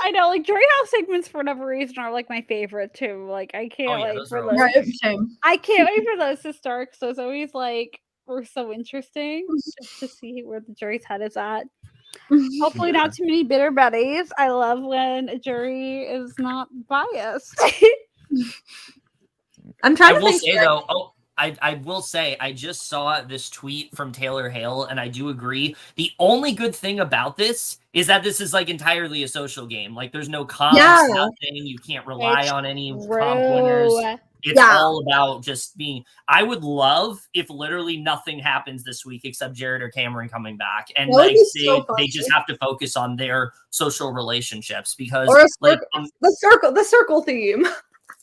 I know, like jury house segments for whatever reason are like my favorite too. Like I can't yeah, wait those for are those. always Right, same. I can't wait for those to start. So it's always like we're so interesting just to see where the jury's head is at. Hopefully, not too many bitter Bettys. I love when a jury is not biased. I'm trying I to will think. say though, I will say I just saw this tweet from Taylor Hale, and I do agree. The only good thing about this is that this is like entirely a social game. Like there's no comps, Yeah. nothing. You can't rely It's on any comp winners. true. It's Yeah. all about just being. I would love if literally nothing happens this week except Jared or Cameron coming back, and That would like be so they funny. just have to focus on their social relationships because Or a like circle, the circle theme.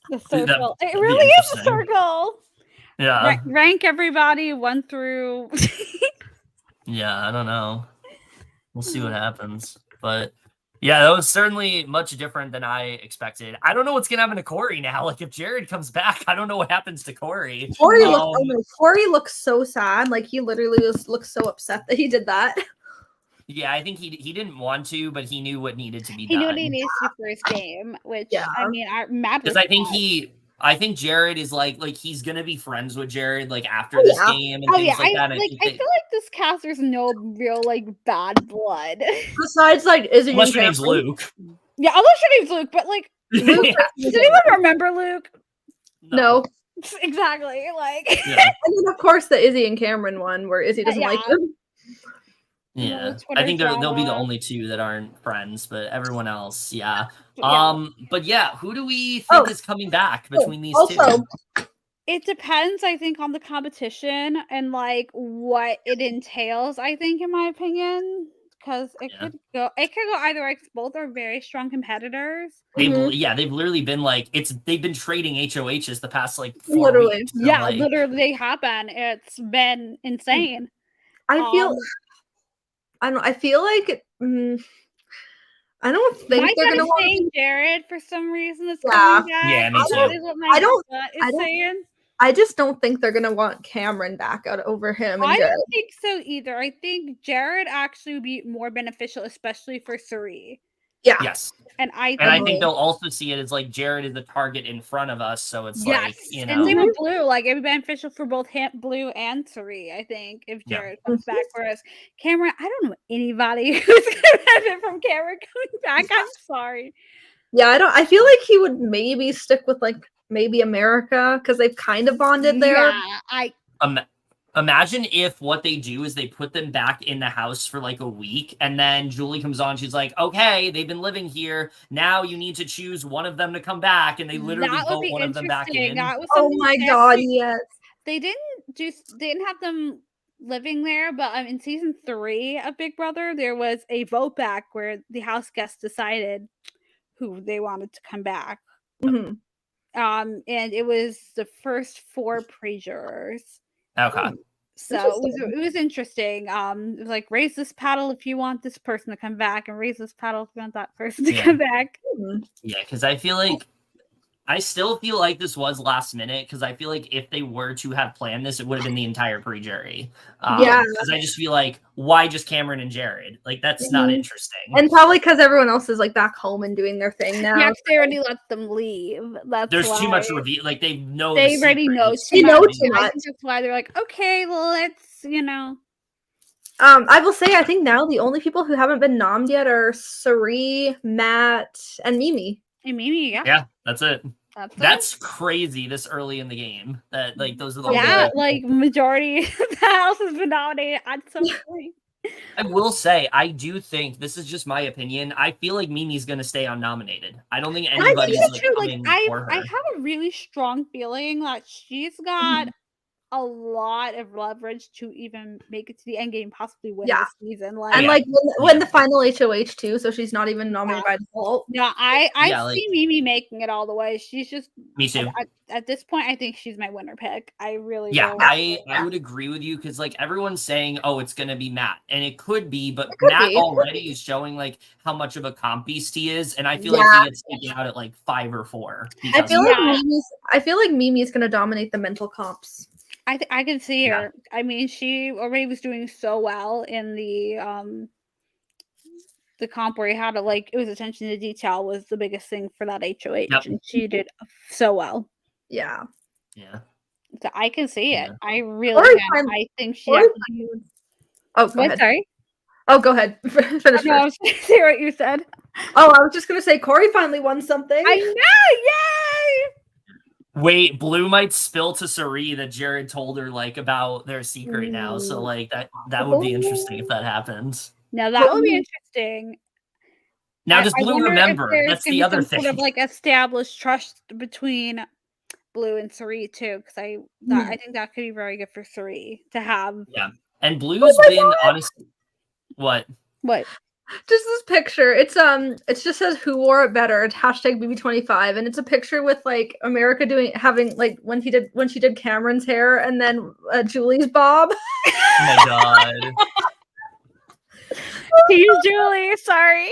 The circle. that'd It be really is a interesting. circle. Yeah. Rank everybody 1 through. Yeah, I don't know. We'll see what happens. But yeah, that was certainly much different than I expected. I don't know what's gonna happen to Cory now. Like if Jared comes back, I don't know what happens to Cory. Cory looks so sad. Like he literally looks so upset that he did that. Yeah, I think he didn't want to, but he knew what needed to be He done. knew what he needs to first game, which I mean, I'm mad because I think Jared is like he's gonna be friends with Jared like after Oh, this yeah. game and things like that. I feel like this cast there's no real like bad blood. Besides, like, Izzy unless and your name's Cameron. Luke. Yeah, unless your name's Luke, but like, Luke, Yeah. does anyone remember Luke? No. Exactly. Like, Yeah. And then of course the Izzy and Cameron one where Izzy doesn't like them. Yeah, Twitter I think they'll be the drama. only two that aren't friends, but everyone else, yeah. Yeah. But yeah, who do we think is coming back between these Also, two? It depends, I think, on the competition and like what it entails. I think, in my opinion, because it could go either way. 'Cause both are very strong competitors. They've literally been like they've been trading HOHs the past like 4 Literally. weeks. So, Yeah, like, literally they have been. It's been insane. I feel like I don't think they're gonna want saying Jared for some reason is Yeah. coming back. Yeah, me too. That is what my gut is saying. I just don't think they're gonna want Cameron back out over him and I Jared. don't think so either. I think Jared actually would be more beneficial, especially for Cirie. Yeah. Yes. And I think they'll also see it as like Jared is the target in front of us, so it's like, you know. And same with Blue, like it would be beneficial for both Blue and Cirie, I think, if Jared comes back. Whereas Cameron, I don't know anybody who's gonna benefit from Cameron coming back. I'm sorry. Yeah, I feel like he would maybe stick with like maybe America because they've kind of bonded there. Yeah, Imagine if what they do is they put them back in the house for like a week, and then Julie comes on. She's like, "Okay, they've been living here. Now you need to choose one of them to come back," and they literally vote one of them back in. Oh my god, yes. They didn't have them living there, but in season 3 of Big Brother, there was a vote back where the house guests decided who they wanted to come back. Mm-hmm. And it was the first 4 pre-jurors. Okay. So it was interesting. It was like raise this paddle if you want this person to come back, and raise this paddle if you want that person to come back. Yeah, because I still feel like this was last minute, because I feel like if they were to have planned this, it would have been the entire pre-jury. Because I just feel like, why just Cameron and Jared? Like, that's not interesting. And probably because everyone else is like back home and doing their thing now. Yeah, they already let them leave. There's too much reveal. Like, they know. They already know too much. I think that's why they're like, okay, let's, I will say, I think now the only people who haven't been nommed yet are Cirie, Matt, and Mimi. And Mimi, yeah. Yeah, that's it. That's crazy this early in the game. That like those are the like majority of the house has been nominated at some point. I will say, I do think this is just my opinion. I feel like Mimi's gonna stay unnominated. I don't think anybody's I for her. have a really strong feeling that she's got a lot of leverage to even make it to the end game, possibly win Yeah. this season. And Like, like when the final HOH too, so she's not even nominated by default. no, I Yeah, see Mimi making it all the way. She's just Me too. at this point. I think she's my winner pick. I really Yeah, really I would agree with you because like everyone's saying, oh, it's gonna be Matt, and it could be, but could Matt be. already is showing like how much of a comp beast he is, and I feel like Yeah. he gets taken out at like 5 or 4. I because feel of like that. Mimi's gonna dominate the mental comps. I can see Yeah. her. I mean, she already was doing so well in the comp where you had to like it was attention to detail was the biggest thing for that HOH, Yep. and she did so well. Yeah. Yeah. So I can see it. Yeah. I really Cory can. I think she. Cory Oh, go What? ahead. Sorry. Oh, go ahead. Finish No, I first. was going to say what you said. Oh, I was just gonna say Cory finally won something. I know! Yay! Wait, Blue might spill to Cirie that Jared told her like about their secret now. So like that would be interesting if that happens. Now that would be interesting. Now does Blue wonder if remember? there's That's gonna the be other some thing. sort of like established trust between Blue and Cirie too, because I think that could be very good for Cirie to have. Yeah, and Blue's been honestly. What? Just this picture. It's it just says who wore it better. It's hashtag BB25, and it's a picture with like America having like when she did Cameron's hair, and then Julie's bob. Oh my god. Team Julie, sorry.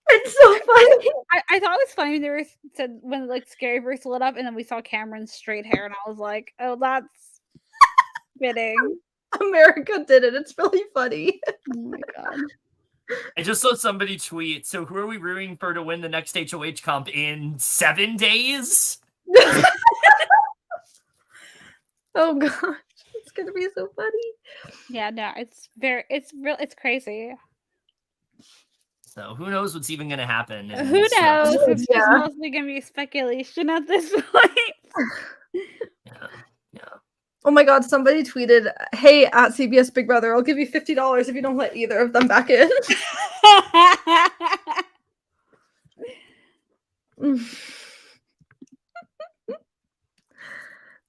It's so funny. I thought it was funny when said when like Scaryverse lit up and then we saw Cameron's straight hair and I was like, oh, that's fitting. America did it. It's really funny. Oh my god. I just saw somebody tweet. So who are we rooting for to win the next HOH comp in 7 days? Oh gosh, it's gonna be so funny. Yeah, no, it's crazy. So who knows what's even gonna happen? Who knows? It's Yeah. mostly gonna be speculation at this point. Yeah. Oh my god, somebody tweeted, "Hey, at CBS Big Brother, I'll give you $50 if you don't let either of them back in."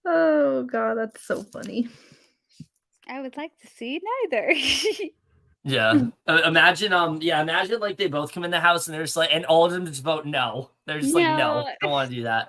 Oh god, that's so funny. I would like to see neither. Yeah. Imagine imagine like they both come in the house and they're just like, and all of them just vote no. They're just like, no, don't want to do that.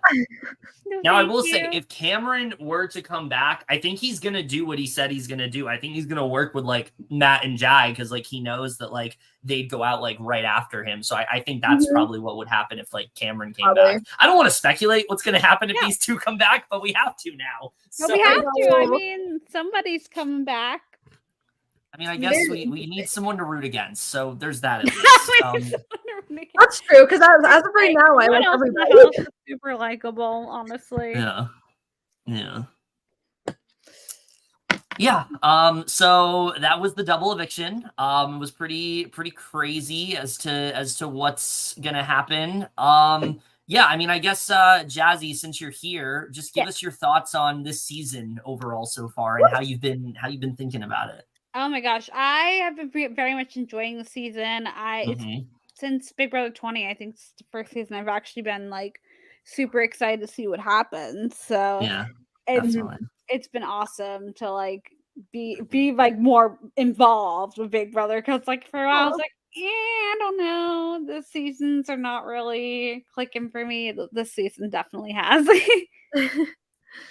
Now, I will say, if Cameron were to come back, I think he's going to do what he said he's going to do. I think he's going to work with, like, Matt and Jai because, like, he knows that, like, they'd go out, like, right after him. So I think that's probably what would happen if, like, Cameron came back. I don't want to speculate what's going to happen if these two come back, but we have to now. No, we have to. I mean, somebody's coming back. I mean, I guess we need someone to root against. So there's that at least. That's true, because as of right now, I like everybody. Super likable, honestly. Yeah. So that was the double eviction. It was pretty crazy as to what's gonna happen. Yeah, I mean, I guess Jazzie, since you're here, just give us your thoughts on this season overall so far and how you've been thinking about it. Oh my gosh, I have been very much enjoying the season. Since Big Brother 20, I think it's the first season I've actually been like super excited to see what happens. So yeah, it's been awesome to like be like more involved with Big Brother because like for a while I was like, yeah, I don't know, the seasons are not really clicking for me. This season definitely has.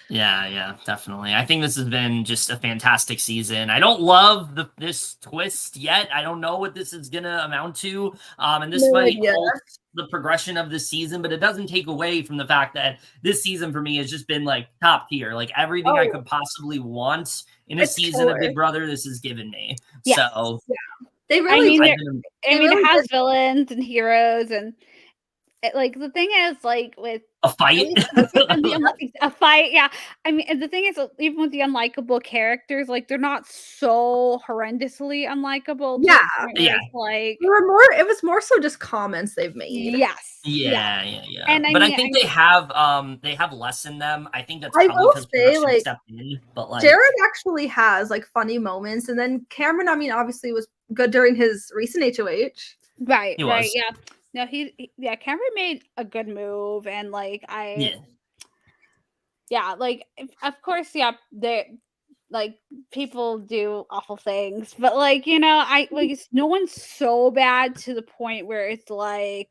Yeah, definitely. I think this has been just a fantastic season. I don't love this twist yet. I don't know what this is gonna amount to. And this might halt the progression of this season, but it doesn't take away from the fact that this season for me has just been like top tier. Like everything I could possibly want in a season of Big Brother, this has given me. Yes. So they really it has villains and heroes and like the thing is like with a fight a fight, yeah. I mean, and the thing is, even with the unlikable characters, like they're not so horrendously unlikable. Yeah. Like it was more so just comments they've made. Yes. Yeah. And I think they have less in them. I think that's probably because production stepped in, but like Jared actually has like funny moments, and then Cameron, I mean, obviously was good during his recent HOH. Right. Yeah. No, Cameron made a good move, and like yeah, like of course, yeah, they like people do awful things, but like I like no one's so bad to the point where it's like,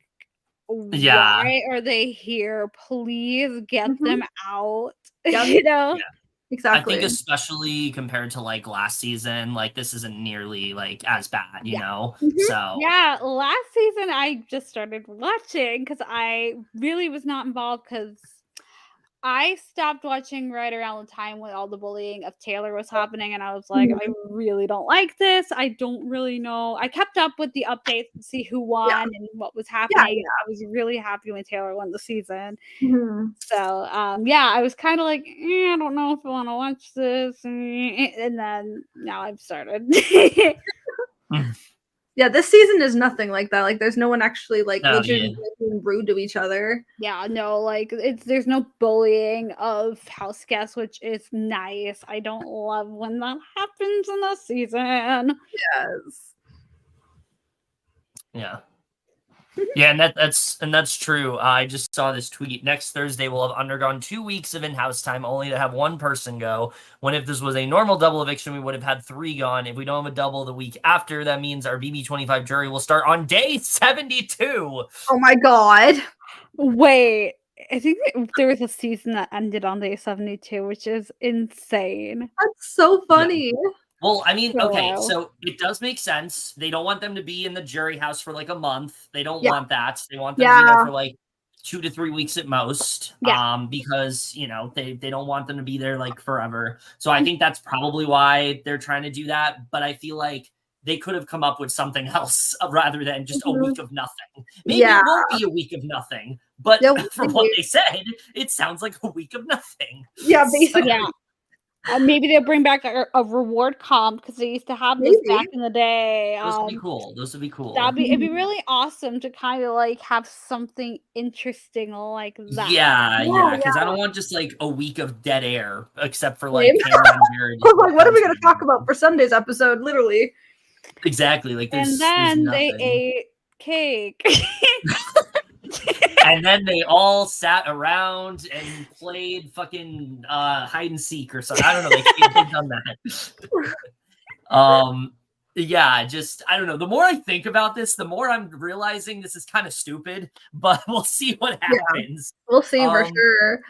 Yeah. why are they here? Please get Mhm. them out. Yep. You know? Yeah. I Exactly. think especially compared to like last season, like this isn't nearly like as bad, you Yeah. know? Mhm. So Yeah, last season I just started watching because I really was not involved because I stopped watching right around the time when all the bullying of Taylor was happening, and I was like, I Mhm. really don't like this. I don't really know. I kept up with the updates to see who Yeah. won and what was Yeah. happening. Yeah. I was really happy when Taylor won the season. Mhm. So, yeah, I was kind of like, I don't know if I want to watch this. And then now I've started. Yeah, this season is nothing like that. Like, there's no one actually like no, legitimately being rude to each other. Yeah, no, like there's no bullying of house guests, which is nice. I don't love when that happens in the season. Yes. yeah. Yeah, and that's true. I just saw this tweet. Next Thursday, we'll have undergone 2 weeks of in-house time, only to have one person go. When if this was a normal double eviction, we would have had 3 gone. If we don't have a double the week after, that means our BB25 jury will start on day 72. Oh my god. Wait, I think there was a season that ended on day 72, which is insane. That's so funny. Well, I mean, So okay, wow. so it does make sense. They don't want them to be in the jury house for like a month. They don't Yeah. want that. They want them to be there Yeah. for like 2 to 3 weeks at most. Yeah. Because they don't want them to be there like forever. So I think that's probably why they're trying to do that. But I feel like they could have come up with something else rather than just a Mhm. week of nothing. Maybe Yeah. it won't be a week of nothing, but Yeah, from what they said, it sounds like a week of nothing. Yeah, So- basically. Yeah. Maybe they'll bring back a reward comp because they used to have this Maybe. back in the day. Those would be cool. Those would be cool. It'd be really awesome to kind of like have something interesting like that. Yeah, Yeah, because I don't want just like a week of dead air, except for Same. like Cameron and Jared. I was like, what are we gonna talk about for Sunday's episode? Literally. Exactly. Like And there's then they nothing. ate cake. And then they all sat around and played fucking hide and seek or something. I don't know. They've done that. Yeah, just I don't know. The more I think about this, the more I'm realizing this is kind of stupid, but we'll see what happens. We'll see for sure.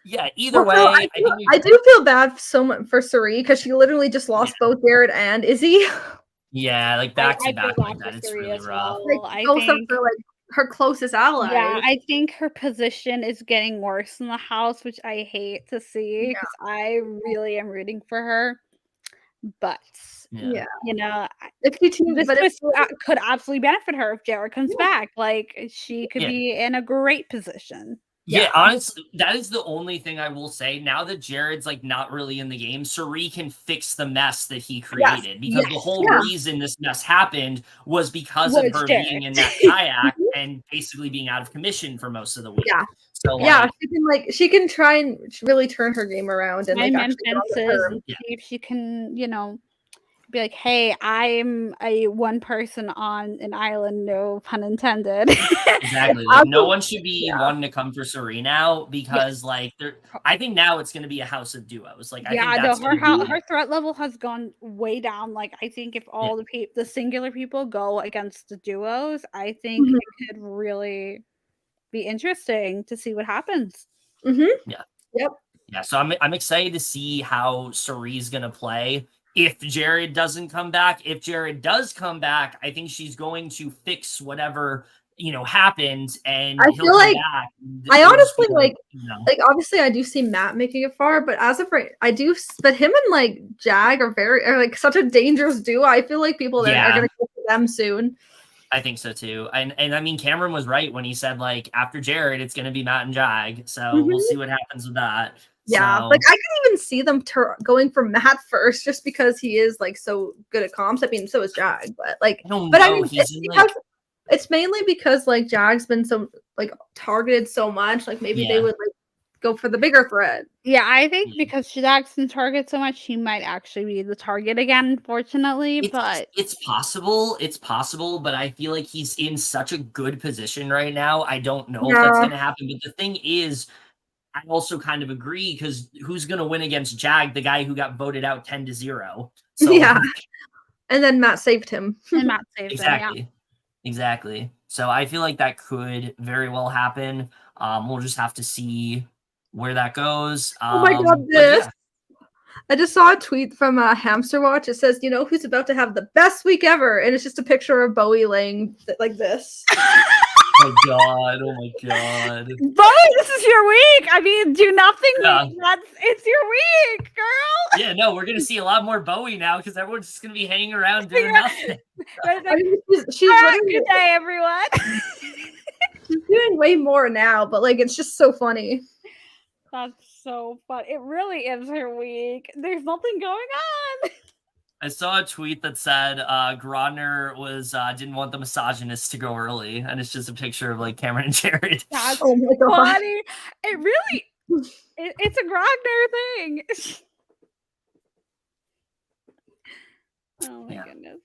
Yeah, either Also, way, I do feel bad so much for Cirie because she literally just lost both Jared and Izzy. Yeah, like back to back like that. It's really rough. Like both of her like her closest allies. Yeah, I think her position is getting worse in the house, which I hate to see because I really am rooting for her. But Yeah. this could absolutely benefit her if Jared comes back. Like she could be in a great position. Yeah, honestly, that is the only thing I will say. Now that Jared's like not really in the game, Cirie can fix the mess that he created because the whole reason this mess happened was because of her being in that kayak and basically being out of commission for most of the week. Yeah. So she can try and really turn her game around and like mend actually fences and see if she can, be like, hey, I'm a one person on an island, no pun intended. Exactly. Like no one should be wanting to come for Cirie now because like I think now it's gonna be a house of duos. Like I think that's her threat level has gone way down. Like I think if all the singular people go against the duos, I think it could really be interesting to see what happens. Yeah. Yep. Yeah. So I'm excited to see how Cirie's gonna play. If Jared doesn't come back, if Jared does come back, I think she's going to fix whatever happened, and I feel like back. I honestly like obviously I do see Matt making it far, but as of right, I do. But him and like Jag are like such a dangerous duo. I feel like people are gonna go for them soon. I think so too, and I mean Cameron was right when he said like after Jared, it's gonna be Matt and Jag. So we'll see what happens with that. Yeah, like I can even see them going for Matt first, just because he is like so good at comps. I mean, so is Jag, but like, I mean, it's mainly because like Jag's been so like targeted so much. Like maybe they would like go for the bigger threat. Yeah, I think because Jag's been targeted so much, he might actually be the target again. Unfortunately, but it's possible. It's possible, but I feel like he's in such a good position right now. I don't know if that's gonna happen. But the thing is, I also kind of agree because who's going to win against Jag, the guy who got voted out 10-0? So, yeah. And then Matt saved him. And Matt saved exactly. him, yeah. Exactly. So I feel like that could very well happen. We'll just have to see where that goes. Oh my god, this. I just saw a tweet from Hamster Watch. It says, you know who's about to have the best week ever? And it's just a picture of Bowie laying like this. Oh my god. Bowie, this is your week. I mean, do nothing. Yeah. It's your week, girl. Yeah, no, we're going to see a lot more Bowie now because everyone's just going to be hanging around doing nothing. Like, I mean, she's good day, everyone. She's doing way more now, but like it's just so funny. That's so fun. It really is her week. There's nothing going on. I saw a tweet that said Grodner was didn't want the misogynists to go early, and it's just a picture of like Cameron and Jared. That's oh my god. funny. It really it's a Grodner thing. Oh my goodness.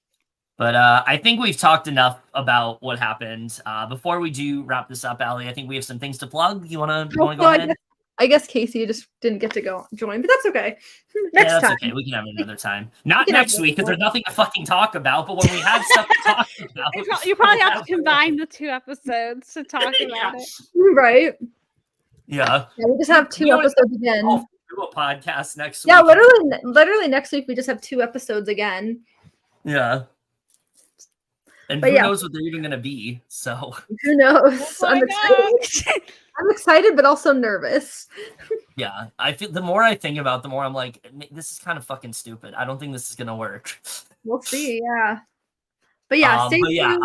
But I think we've talked enough about what happened. Before we do wrap this up, Allie, I think we have some things to plug. You wanna go ahead? I guess Casey just didn't get to join, but that's okay. Next time. Okay. We can have it another time. Not next week because there's nothing to fucking talk about. But when we have stuff to talk about, you probably have to combine the 2 episodes to talk about it. Right? Yeah. We just have 2 episodes again. I'll do a podcast next week. Yeah, literally next week we just have 2 episodes again. Yeah. And but who knows what they're even going to be? So who knows? Oh I'm excited. I'm excited, but also nervous. Yeah, I feel the more I think about it, the more I'm like, this is kind of fucking stupid. I don't think this is gonna work. We'll see. Yeah, but yeah, stay tuned.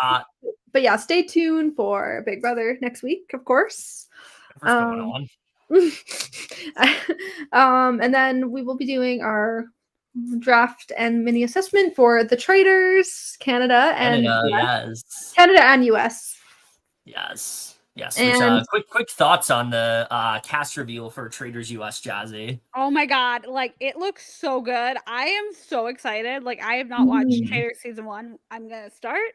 But yeah, stay tuned for Big Brother next week, of course. Going on. And then we will be doing our draft and mini assessment for the Traders, Canada and US. Canada and US. Yes. And quick thoughts on the cast reveal for Traders US, Jazzie. Oh my god, like it looks so good. I am so excited. Like I have not watched Traders season 1. I'm gonna start,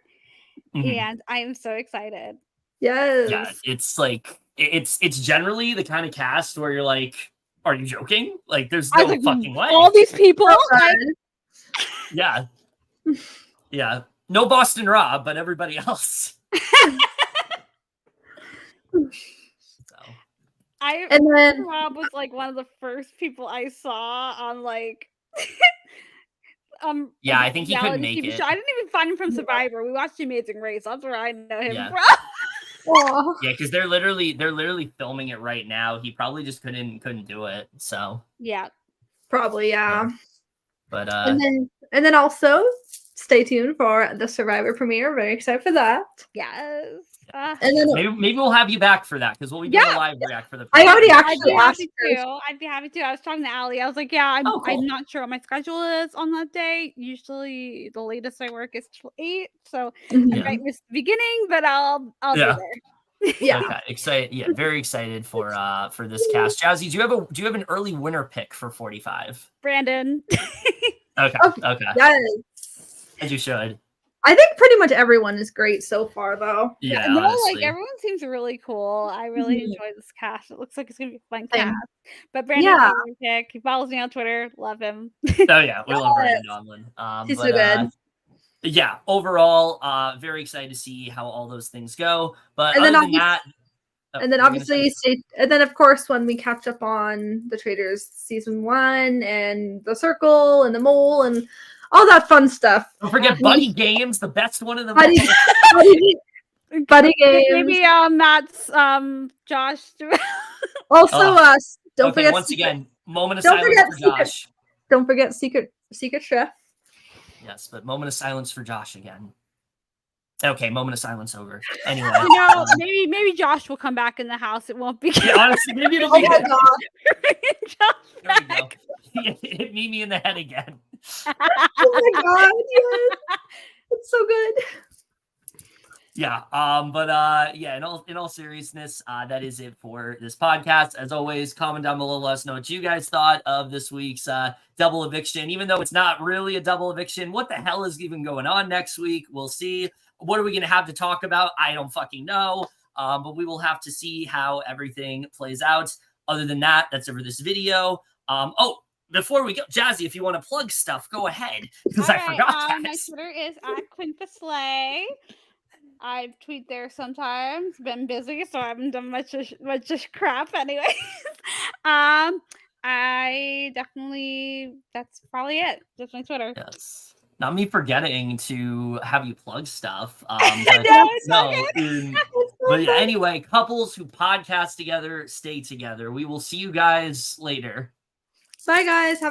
and I am so excited. Yes. Yeah, it's like it's generally the kind of cast where you're like, are you joking? Like there's no fucking way. All these people. Yeah. Yeah. No Boston Rob, but everybody else. And then Rob was like one of the first people I saw on like yeah, I think he couldn't make it. I didn't even find him from Survivor. We watched The Amazing Race. That's where I know him from. Yeah, because they're literally filming it right now. He probably just couldn't do it. So yeah, probably yeah. But and then also stay tuned for the Survivor premiere. Very excited for that. Yes. And then maybe we'll have you back for that because we'll be doing a live react for the. I already actually asked I'd be happy to. I was talking to Allie. I was like, yeah, I'm not sure what my schedule is on that day. Usually, the latest I work is till 8, so I might miss the beginning, but I'll be there. Yeah. Okay. Excited. Yeah. Very excited for this cast. Jazzie, do you have an early winner pick for 45? Brandon. Okay. Yes. As you should. I think pretty much everyone is great so far, though. Yeah, no, like everyone seems really cool. I really enjoy this cast. It looks like it's gonna be a fun cast. But Brandon, pick. He follows me on Twitter. Love him. Oh yeah, we love Brandon Donlin. He's so good. Yeah, overall, very excited to see how all those things go. But and other then than that, and then obviously, and then of course, when we catch up on the Traders season 1 and the Circle and the Mole and all that fun stuff. Don't forget Buddy Games, the best one of them. Buddy Games. Maybe that's Josh. Also, don't forget. Once again, moment of silence for Josh. Don't forget Secret Chef. Yes, but moment of silence for Josh again. Okay, moment of silence over. Anyway, maybe Josh will come back in the house. It won't be. Yeah, honestly, maybe it'll be. Oh my god! There we go. Hit me in the head again. Oh my god! Yes. It's so good. Yeah. Yeah. In all seriousness, that is it for this podcast. As always, comment down below. Let us know what you guys thought of this week's double eviction. Even though it's not really a double eviction, what the hell is even going on next week? We'll see. What are we going to have to talk about? I don't fucking know. But we will have to see how everything plays out. Other than that, that's it for this video. Before we go, Jazzie, if you want to plug stuff, go ahead, because I forgot that. My Twitter is @QuintaSlay. I tweet there sometimes. Been busy, so I haven't done much crap anyways. I definitely, that's probably it. Just my Twitter. Yes. Not me forgetting to have you plug stuff. But anyway, couples who podcast together, stay together. We will see you guys later. Bye, guys. Have a